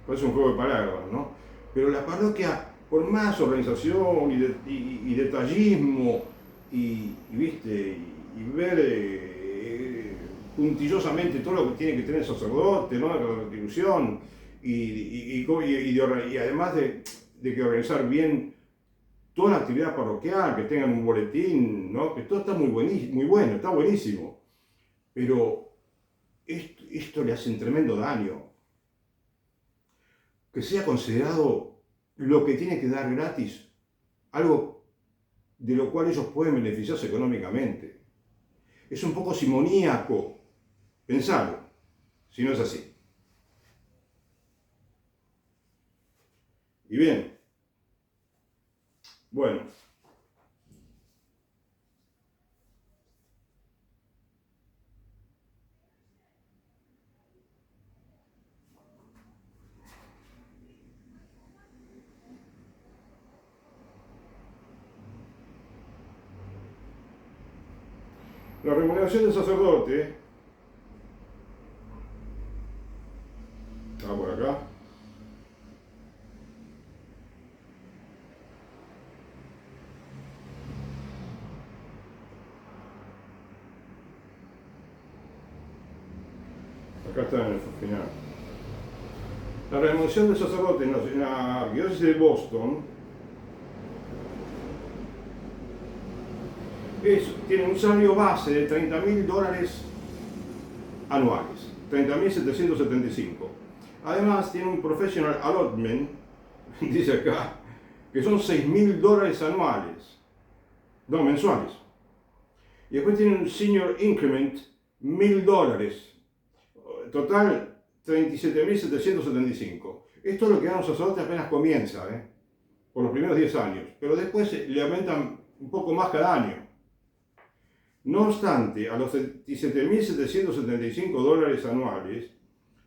Parece un juego de palabras, ¿no? Pero la parroquia, por más organización y detallismo ¿viste? Y ver puntillosamente todo lo que tiene que tener el sacerdote, ¿no? La retribución y además de que organizar bien toda la actividad parroquial, que tengan un boletín, ¿no? Que todo está muy bueno, está buenísimo. Pero esto le hace un tremendo daño. Que sea considerado lo que tiene que dar gratis, algo de lo cual ellos pueden beneficiarse económicamente. Es un poco simoníaco, pensarlo, si no es así. Y bien, bueno. La remuneración del sacerdote, está por acá. Acá está en el final. La remuneración del sacerdote en la arquidiócesis de Boston tiene un salario base de $30.000 anuales, 30.775. Además tiene un professional allotment, dice acá, que son $6.000 anuales, no mensuales. Y después tiene un senior increment, $1.000, total 37.775. Esto es lo que dan los sacerdotes apenas comienza, por los primeros 10 años, pero después le aumentan un poco más cada año. No obstante, a los $37.775 anuales,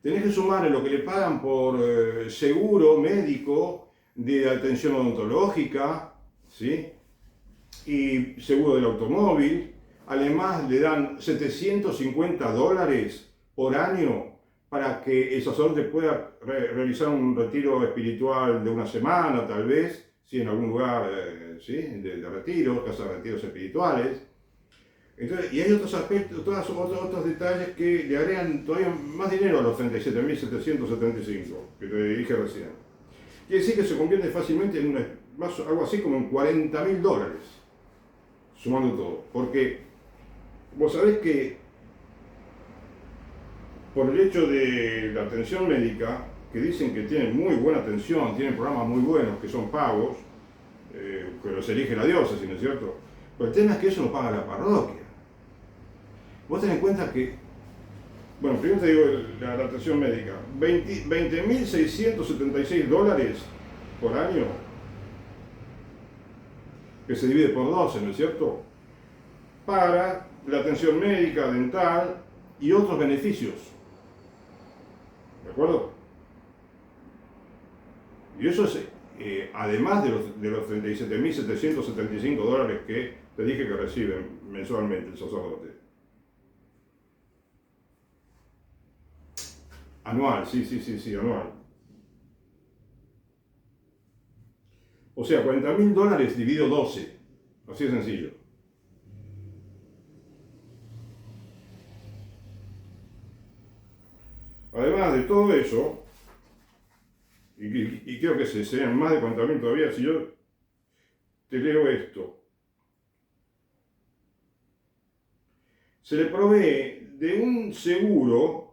tenés que sumarle lo que le pagan por seguro médico, de atención odontológica, ¿sí? Y seguro del automóvil. Además, le dan $750 por año para que el sacerdote pueda realizar un retiro espiritual de una semana, tal vez, ¿sí? En algún lugar ¿sí? de retiro, casa de retiros espirituales. Entonces, y hay otros aspectos, otros detalles que le agregan todavía más dinero a los 37.775 que te dije recién. Quiere decir que se convierte fácilmente en algo así como en $40.000, sumando todo. Porque vos sabés que por el hecho de la atención médica, que dicen que tienen muy buena atención, tienen programas muy buenos que son pagos, que los elige la diócesis, ¿no es cierto? Pero el tema es que eso lo paga la parroquia. Vos tenés en cuenta que, bueno, primero te digo la atención médica, $20.676 por año, que se divide por 12, ¿no es cierto? Para la atención médica, dental y otros beneficios. ¿De acuerdo? Y eso es, además de los $37.775 que te dije que reciben mensualmente el sacerdote. Anual, sí, anual. O sea, $40.000 dividido 12. Así de sencillo. Además de todo eso, y creo que serían más de 40.000 todavía, si yo te leo esto. Se le provee de un seguro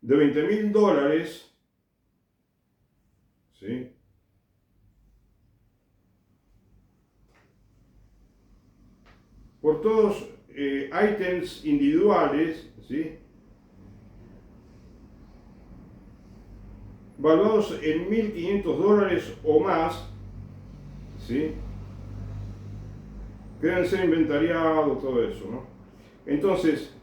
de $20.000, ¿sí? Por todos ítems individuales, ¿sí? Valuados en $1.500 o más, ¿sí? Que deben ser inventariados, todo eso, ¿no? Entonces,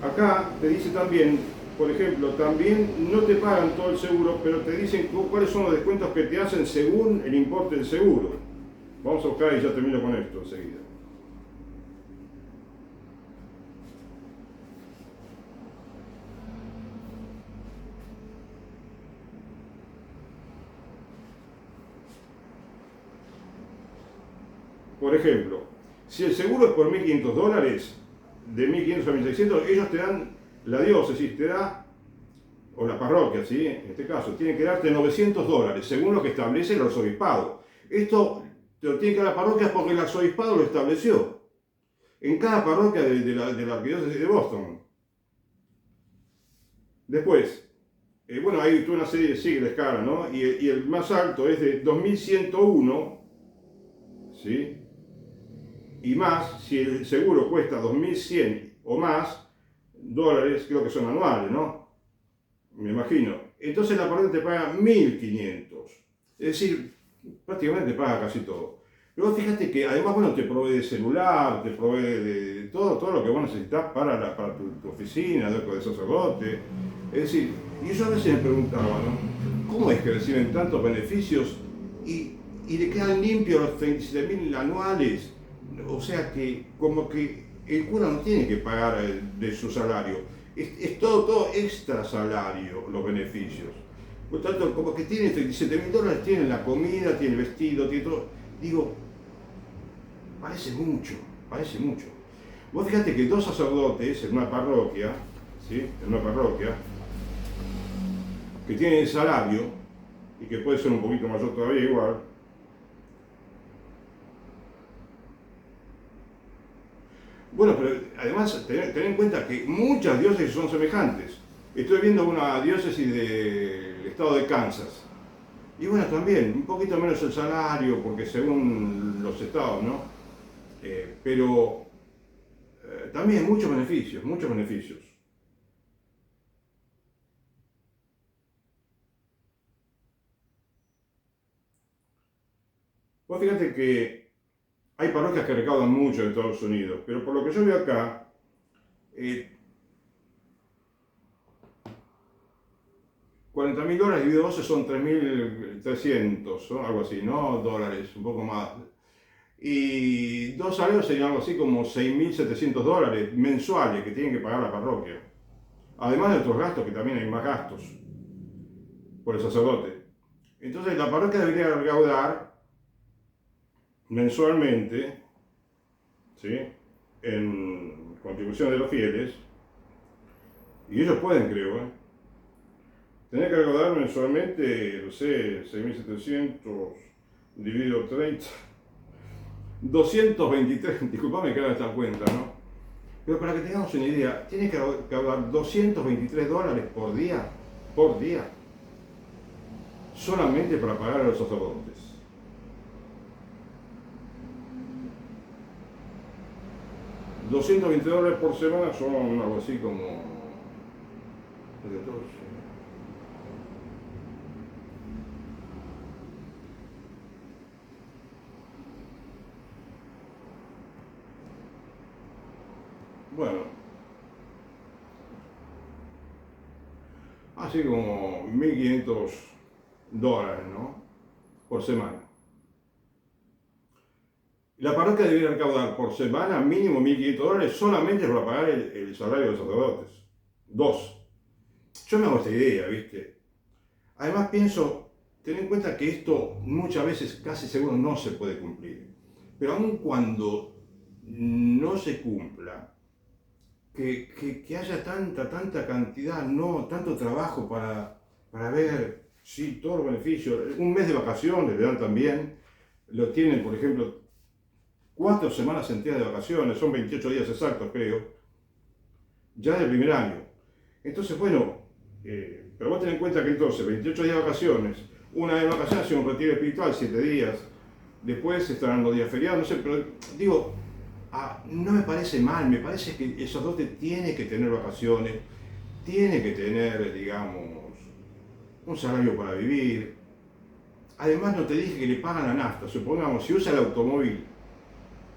acá te dice también por ejemplo, también no te pagan todo el seguro, pero te dicen cuáles son los descuentos que te hacen según el importe del seguro. Vamos a buscar y ya termino con esto enseguida. Por ejemplo, si el seguro es por $1.500, de 1.500 a 1.600, ellos te dan, la diócesis te da, o la parroquia, ¿sí? En este caso, tiene que darte $900, según lo que establece el arzobispado. Esto te lo tiene que dar la parroquia porque el arzobispado lo estableció. En cada parroquia de la arquidiócesis de Boston. Después, bueno, hay toda una serie de siglas, escala, ¿no? Y el más alto es de 2.101, ¿sí? Y más, si el seguro cuesta 2.100 o más dólares, creo que son anuales, ¿no? Me imagino. Entonces la parroquia te paga 1.500. Es decir, prácticamente te paga casi todo. Luego fíjate que además, bueno, te provee de celular, te provee de todo lo que vos necesitas para tu oficina, de sacerdote. Es decir, y yo a veces me preguntaba, ¿no? ¿Cómo es que reciben tantos beneficios y le quedan limpios los 37.000 anuales? O sea que como que el cura no tiene que pagar de su salario. Es todo extra salario los beneficios. Por tanto, como que tienen $37.000, tienen la comida, tienen el vestido, tienen todo. Digo, parece mucho, parece mucho. Vos fíjate que 2 sacerdotes en una parroquia, ¿sí? En una parroquia, que tienen el salario, y que puede ser un poquito mayor todavía igual, bueno, pero además ten en cuenta que muchas diócesis son semejantes. Estoy viendo una diócesis del estado de Kansas. Y bueno, también, un poquito menos el salario, porque según los estados, ¿no? Pero también muchos beneficios, muchos beneficios. Vos fíjate que hay parroquias que recaudan mucho en Estados Unidos, pero por lo que yo veo acá, $40.000 dividido 12 son 3.300, ¿no? Algo así, ¿no? Dólares, un poco más. Y 2 salarios serían algo así como $6.700 mensuales que tienen que pagar la parroquia. Además de otros gastos, que también hay más gastos por el sacerdote. Entonces la parroquia debería recaudar mensualmente, ¿sí? En contribución de los fieles, y ellos pueden, creo, tener que recaudar mensualmente, no sé, 6.700 dividido 30, 223, disculpame que haga esta cuenta, ¿no? Pero para que tengamos una idea, tiene que recaudar $223 por día, solamente para pagar a los sacerdotes. $220 por semana son algo así como 14. Bueno, así como $1.500, ¿no? Por semana. La parroquia debería recaudar por semana mínimo $1.500 solamente para pagar el salario de los sacerdotes. 2. Yo me hago esta idea, ¿viste? Además pienso, ten en cuenta que esto muchas veces casi seguro no se puede cumplir. Pero aun cuando no se cumpla, que haya tanta cantidad, no, tanto trabajo para ver, sí, todos los beneficios. Un mes de vacaciones le dan también. Lo tienen, por ejemplo, 4 semanas enteras de vacaciones, son 28 días exactos, creo, ya del primer año. Entonces, bueno, pero vos ten en cuenta que entonces 28 días de vacaciones, una de vacaciones y un retiro espiritual, 7 días, después estarán los días feriados, no sé, pero digo, no me parece mal, me parece que el sacerdote tiene que tener vacaciones, tiene que tener, digamos, un salario para vivir. Además, no te dije que le pagan la nafta, supongamos, si usa el automóvil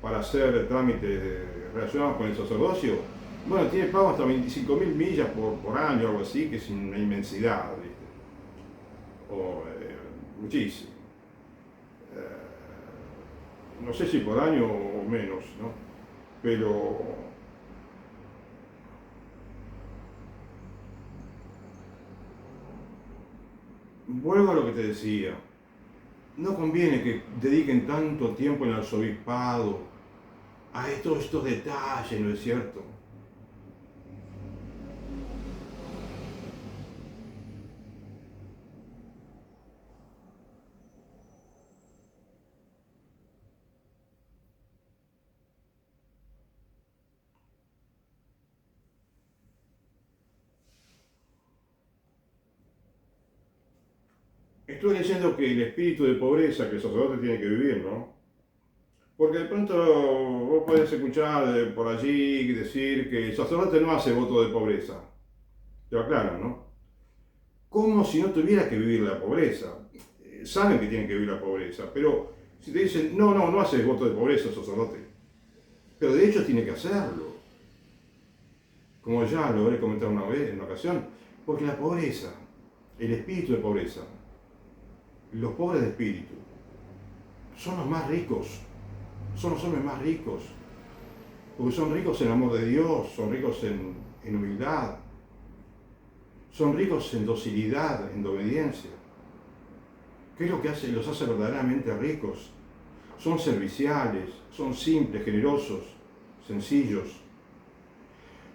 para hacer trámites relacionados con el sacerdocio, Bueno, tiene pago hasta 25.000 millas por año, algo así, que es una inmensidad, ¿viste? O muchísimo. No sé si por año o menos, ¿no? Pero vuelvo a lo que te decía. No conviene que dediquen tanto tiempo en el arzobispado a todos estos detalles, ¿no es cierto? Estuve leyendo que el espíritu de pobreza que el sacerdote tiene que vivir, ¿no? Porque de pronto vos podés escuchar por allí decir que el sacerdote no hace voto de pobreza. Te lo aclaran, ¿no? Como si no tuviera que vivir la pobreza. Saben que tienen que vivir la pobreza, pero si te dicen, no hace voto de pobreza el sacerdote, pero de hecho tiene que hacerlo, como ya lo habré comentado una vez, en una ocasión, porque la pobreza, el espíritu de pobreza, los pobres de espíritu, son los más ricos, son los hombres más ricos, porque son ricos en amor de Dios, son ricos en humildad, son ricos en docilidad, en obediencia. ¿Qué es lo que los hace verdaderamente ricos? Son serviciales, son simples, generosos, sencillos,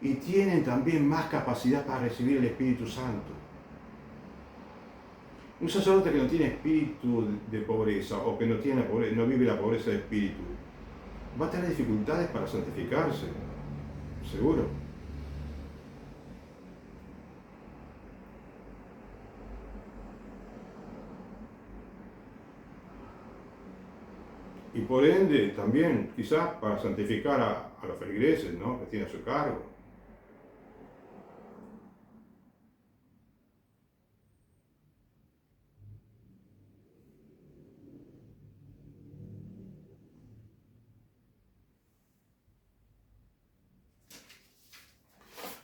y tienen también más capacidad para recibir el Espíritu Santo. Un sacerdote que no tiene espíritu de pobreza o que no vive la pobreza de espíritu, va a tener dificultades para santificarse, seguro. Y por ende también quizás para santificar a los feligreses, ¿no?, que tiene a su cargo.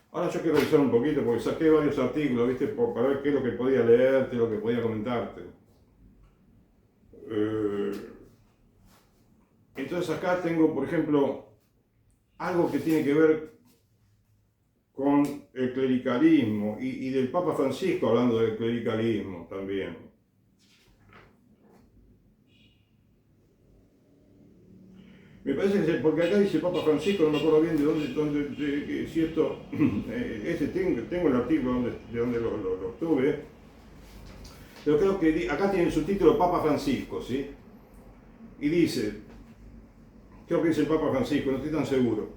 Ahora yo quiero revisar un poquito porque saqué varios artículos, ¿viste?, para ver qué es lo que podía leerte, lo que podía comentarte. Entonces acá tengo, por ejemplo, algo que tiene que ver con el clericalismo y del Papa Francisco hablando del clericalismo también. Me parece que porque acá dice Papa Francisco, no me acuerdo bien de dónde si esto, tengo el artículo de donde lo obtuve, pero creo que acá tiene el subtítulo Papa Francisco, ¿sí? Y dice, creo que dice el Papa Francisco, no estoy tan seguro.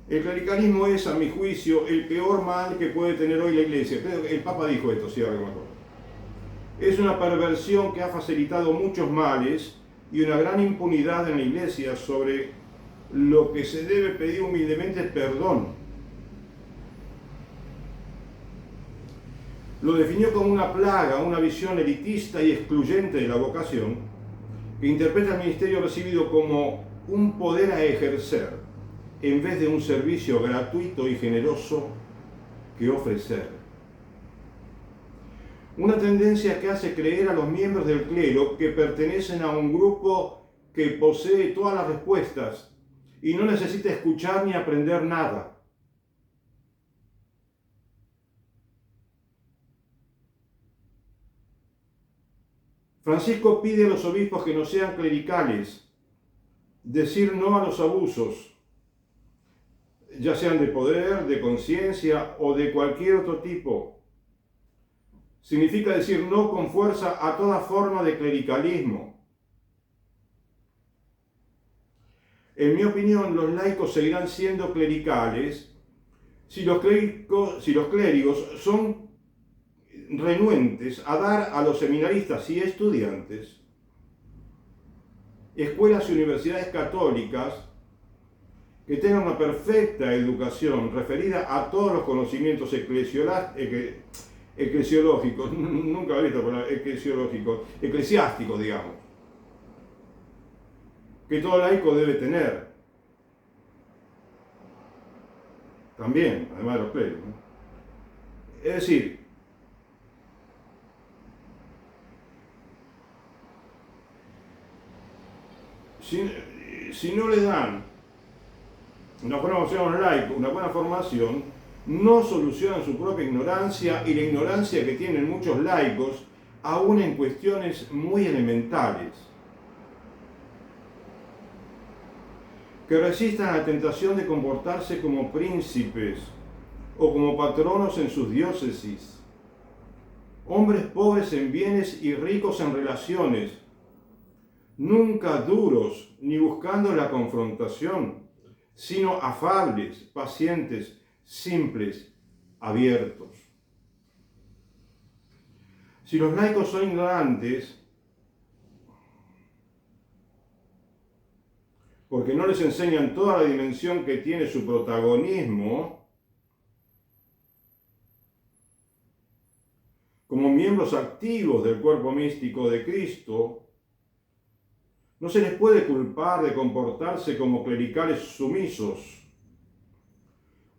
El clericalismo es, a mi juicio, el peor mal que puede tener hoy la Iglesia. Creo que el Papa dijo esto, sí, ahora que me acuerdo. Es una perversión que ha facilitado muchos males y una gran impunidad en la Iglesia sobre lo que se debe pedir humildemente perdón. Lo definió como una plaga, una visión elitista y excluyente de la vocación, que interpreta el ministerio recibido como un poder a ejercer, en vez de un servicio gratuito y generoso que ofrecer. Una tendencia que hace creer a los miembros del clero que pertenecen a un grupo que posee todas las respuestas y no necesita escuchar ni aprender nada. Francisco pide a los obispos que no sean clericales, decir no a los abusos, ya sean de poder, de conciencia o de cualquier otro tipo. Significa decir no con fuerza a toda forma de clericalismo. En mi opinión, los laicos seguirán siendo clericales si los clérigos son renuentes a dar a los seminaristas y estudiantes escuelas y universidades católicas que tengan una perfecta educación referida a todos los conocimientos eclesiológicos, nunca he visto palabra eclesiásticos, digamos, que todo laico debe tener. también, además de los clérigos, ¿no? Es decir, si no le dan una buena formación, no solucionan su propia ignorancia y la ignorancia que tienen muchos laicos, aún en cuestiones muy elementales. Que resistan a la tentación de comportarse como príncipes o como patronos en sus diócesis. Hombres pobres en bienes y ricos en relaciones, nunca duros ni buscando la confrontación, sino afables, pacientes, simples, abiertos. Si los laicos son ignorantes, porque no les enseñan toda la dimensión que tiene su protagonismo, como miembros activos del cuerpo místico de Cristo, no se les puede culpar de comportarse como clericales sumisos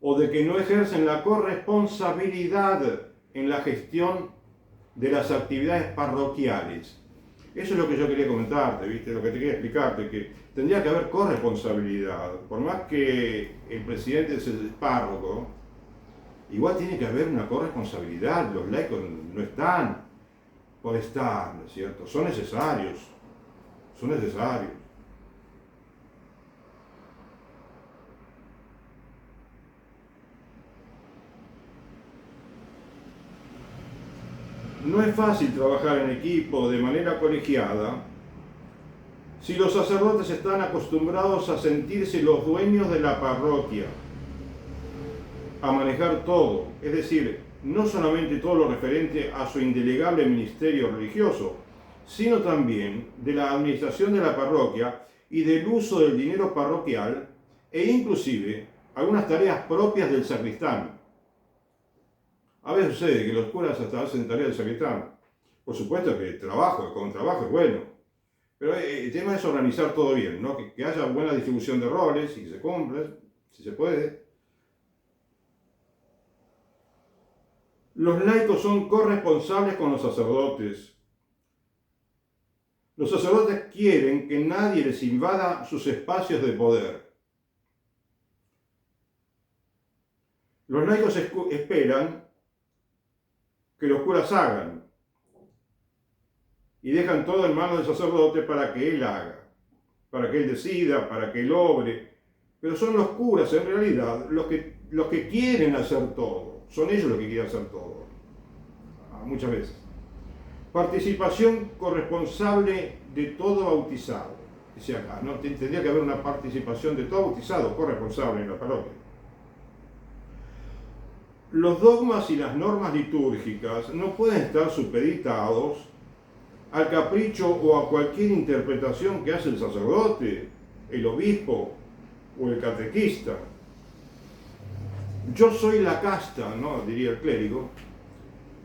o de que no ejercen la corresponsabilidad en la gestión de las actividades parroquiales. Eso es lo que yo quería comentarte, ¿viste? Lo que te quería explicarte, que tendría que haber corresponsabilidad. Por más que el presidente es el párroco, igual tiene que haber una corresponsabilidad. Los laicos no están por estar, ¿no es cierto? Son necesarios. Son necesarios. No es fácil trabajar en equipo de manera colegiada si los sacerdotes están acostumbrados a sentirse los dueños de la parroquia, a manejar todo, es decir, no solamente todo lo referente a su indelegable ministerio religioso, sino también de la administración de la parroquia y del uso del dinero parroquial e inclusive algunas tareas propias del sacristán. A veces sucede que los curas hasta hacen tareas del sacristán. Por supuesto que con trabajo es bueno, pero el tema es organizar todo bien, ¿no? Que haya buena distribución de roles y que se cumpla, si se puede. Los laicos son corresponsables con los sacerdotes. Los sacerdotes quieren que nadie les invada sus espacios de poder. Los laicos esperan que los curas hagan y dejan todo en manos del sacerdote para que él haga, para que él decida, para que él obre. Pero son los curas en realidad los que quieren hacer todo. Son ellos los que quieren hacer todo, muchas veces. Participación corresponsable de todo bautizado. Dice acá, ¿no? Tendría que haber una participación de todo bautizado corresponsable en la parroquia. Los dogmas y las normas litúrgicas no pueden estar supeditados al capricho o a cualquier interpretación que hace el sacerdote, el obispo o el catequista. Yo soy la casta, ¿no? Diría el clérigo,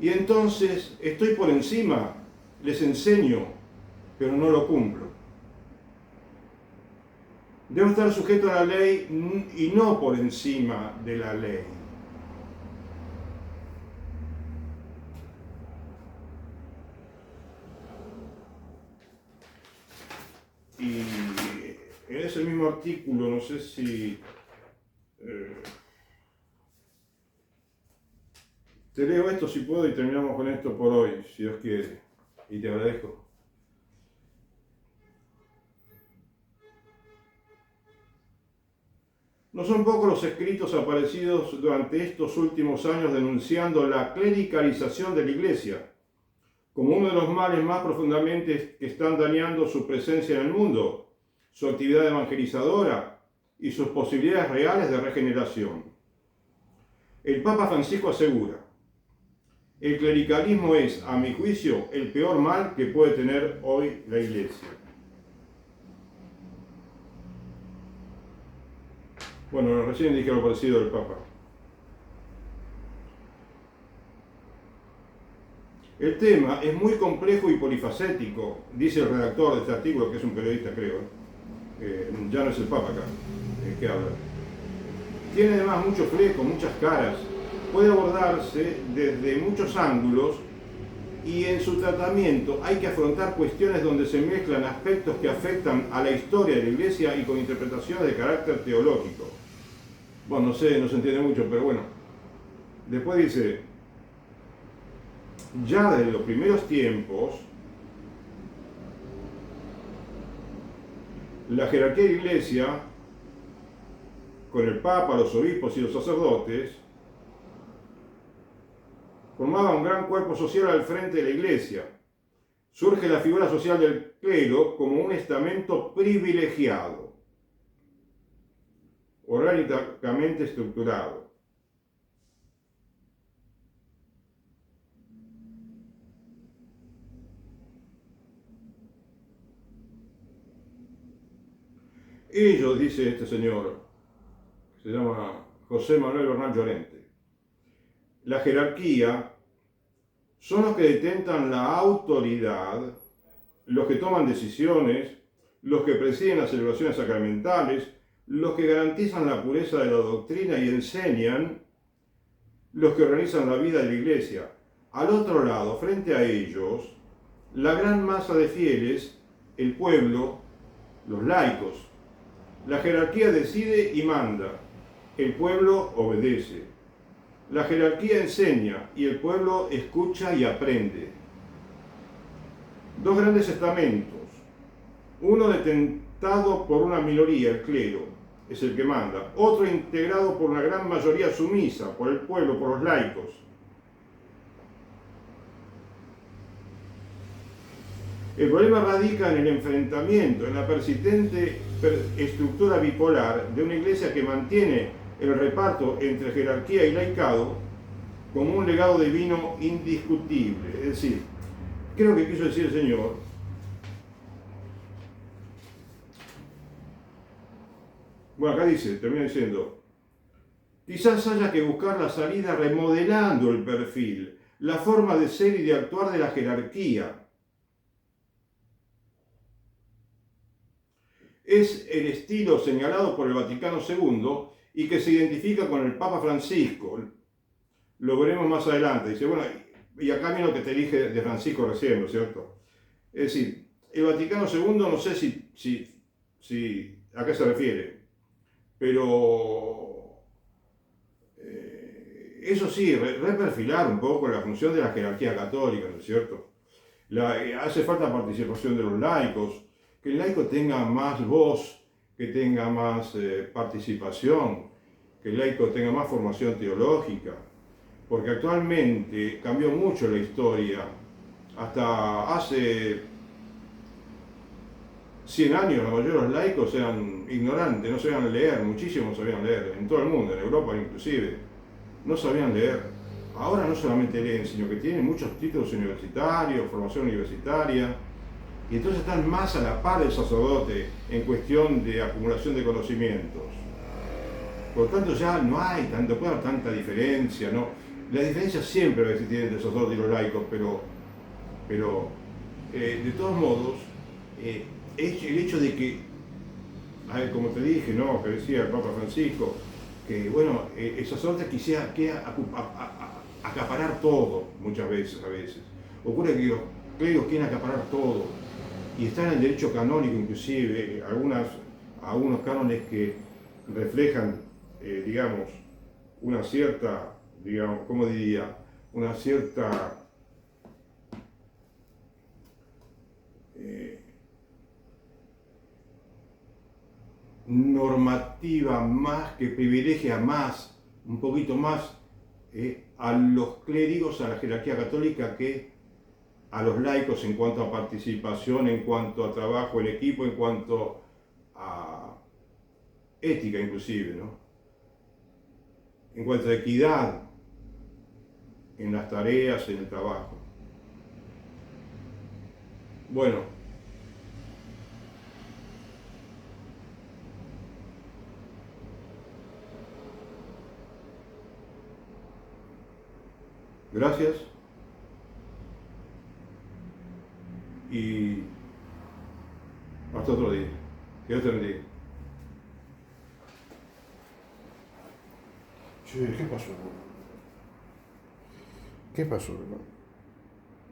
y entonces estoy por encima, les enseño, pero no lo cumplo. Debo estar sujeto a la ley y no por encima de la ley. Y en ese mismo artículo, no sé si te leo esto si puedo y terminamos con esto por hoy, si Dios quiere, y te agradezco. No son pocos los escritos aparecidos durante estos últimos años denunciando la clericalización de la Iglesia como uno de los males más profundamente que están dañando su presencia en el mundo, su actividad evangelizadora y sus posibilidades reales de regeneración. El Papa Francisco asegura: el clericalismo es, a mi juicio, el peor mal que puede tener hoy la Iglesia. Bueno, recién dije lo parecido del Papa. El tema es muy complejo y polifacético, dice el redactor de este artículo, que es un periodista, creo. Ya no es el Papa acá, que habla. tiene además mucho fleco, muchas caras, puede abordarse desde muchos ángulos y en su tratamiento hay que afrontar cuestiones donde se mezclan aspectos que afectan a la historia de la Iglesia y con interpretaciones de carácter teológico. Bueno, no sé, no se entiende mucho, pero bueno. Después dice, ya desde los primeros tiempos, la jerarquía de la Iglesia, con el Papa, los obispos y los sacerdotes, formaba un gran cuerpo social al frente de la Iglesia. Surge la figura social del clero como un estamento privilegiado, orgánicamente estructurado. Ellos, dice este señor, que se llama José Manuel Bernal Llorente, la jerarquía son los que detentan la autoridad, los que toman decisiones, los que presiden las celebraciones sacramentales, los que garantizan la pureza de la doctrina y enseñan, los que organizan la vida de la Iglesia. Al otro lado, frente a ellos, la gran masa de fieles, el pueblo, los laicos. La jerarquía decide y manda, el pueblo obedece. La jerarquía enseña y el pueblo escucha y aprende. Dos grandes estamentos, uno detentado por una minoría, el clero, es el que manda, otro integrado por una gran mayoría sumisa, por el pueblo, por los laicos. El problema radica en el enfrentamiento, en la persistente estructura bipolar de una iglesia que mantiene el reparto entre jerarquía y laicado como un legado divino indiscutible. Es decir, creo que quiso decir el Señor, bueno, acá dice, termina diciendo, quizás haya que buscar la salida remodelando el perfil, la forma de ser y de actuar de la jerarquía. Es el estilo señalado por el Vaticano II y que se identifica con el Papa Francisco. Lo veremos más adelante. Dice, bueno, y acá viene lo que te dije de Francisco recién, ¿no es cierto? Es decir, el Vaticano II no sé si a qué se refiere, pero eso sí, reperfilar un poco la función de la jerarquía católica, ¿no es cierto? Hace falta participación de los laicos, que el laico tenga más voz, que tenga más participación, que el laico tenga más formación teológica, porque actualmente cambió mucho la historia. Hasta hace 100 años la mayoría de los laicos eran ignorantes, no sabían leer, muchísimos sabían leer, en todo el mundo, en Europa inclusive, no sabían leer. Ahora no solamente leen, sino que tienen muchos títulos universitarios, formación universitaria, y entonces están más a la par del sacerdote en cuestión de acumulación de conocimientos. Por lo tanto ya no hay tanto, puede haber tanta diferencia, ¿no? La diferencia siempre va a existir entre los sacerdotes y los laicos, pero de todos modos, el hecho de que, a ver, como te dije, ¿no? Que decía el Papa Francisco, que bueno, el sacerdote quisiera acaparar todo, muchas veces, a veces. Ocurre que los clérigos quieren acaparar todo, y está en el derecho canónico inclusive, algunos cánones que reflejan, digamos, una cierta, digamos, ¿cómo diría? Una cierta normativa más que privilegia más, un poquito más a los clérigos, a la jerarquía católica que a los laicos en cuanto a participación, en cuanto a trabajo en equipo, en cuanto a ética inclusive, ¿no? En cuanto a equidad en las tareas, en el trabajo. Bueno, gracias y hasta otro día. Que Dios te bendiga. Che, ¿qué pasó? ¿Qué pasó?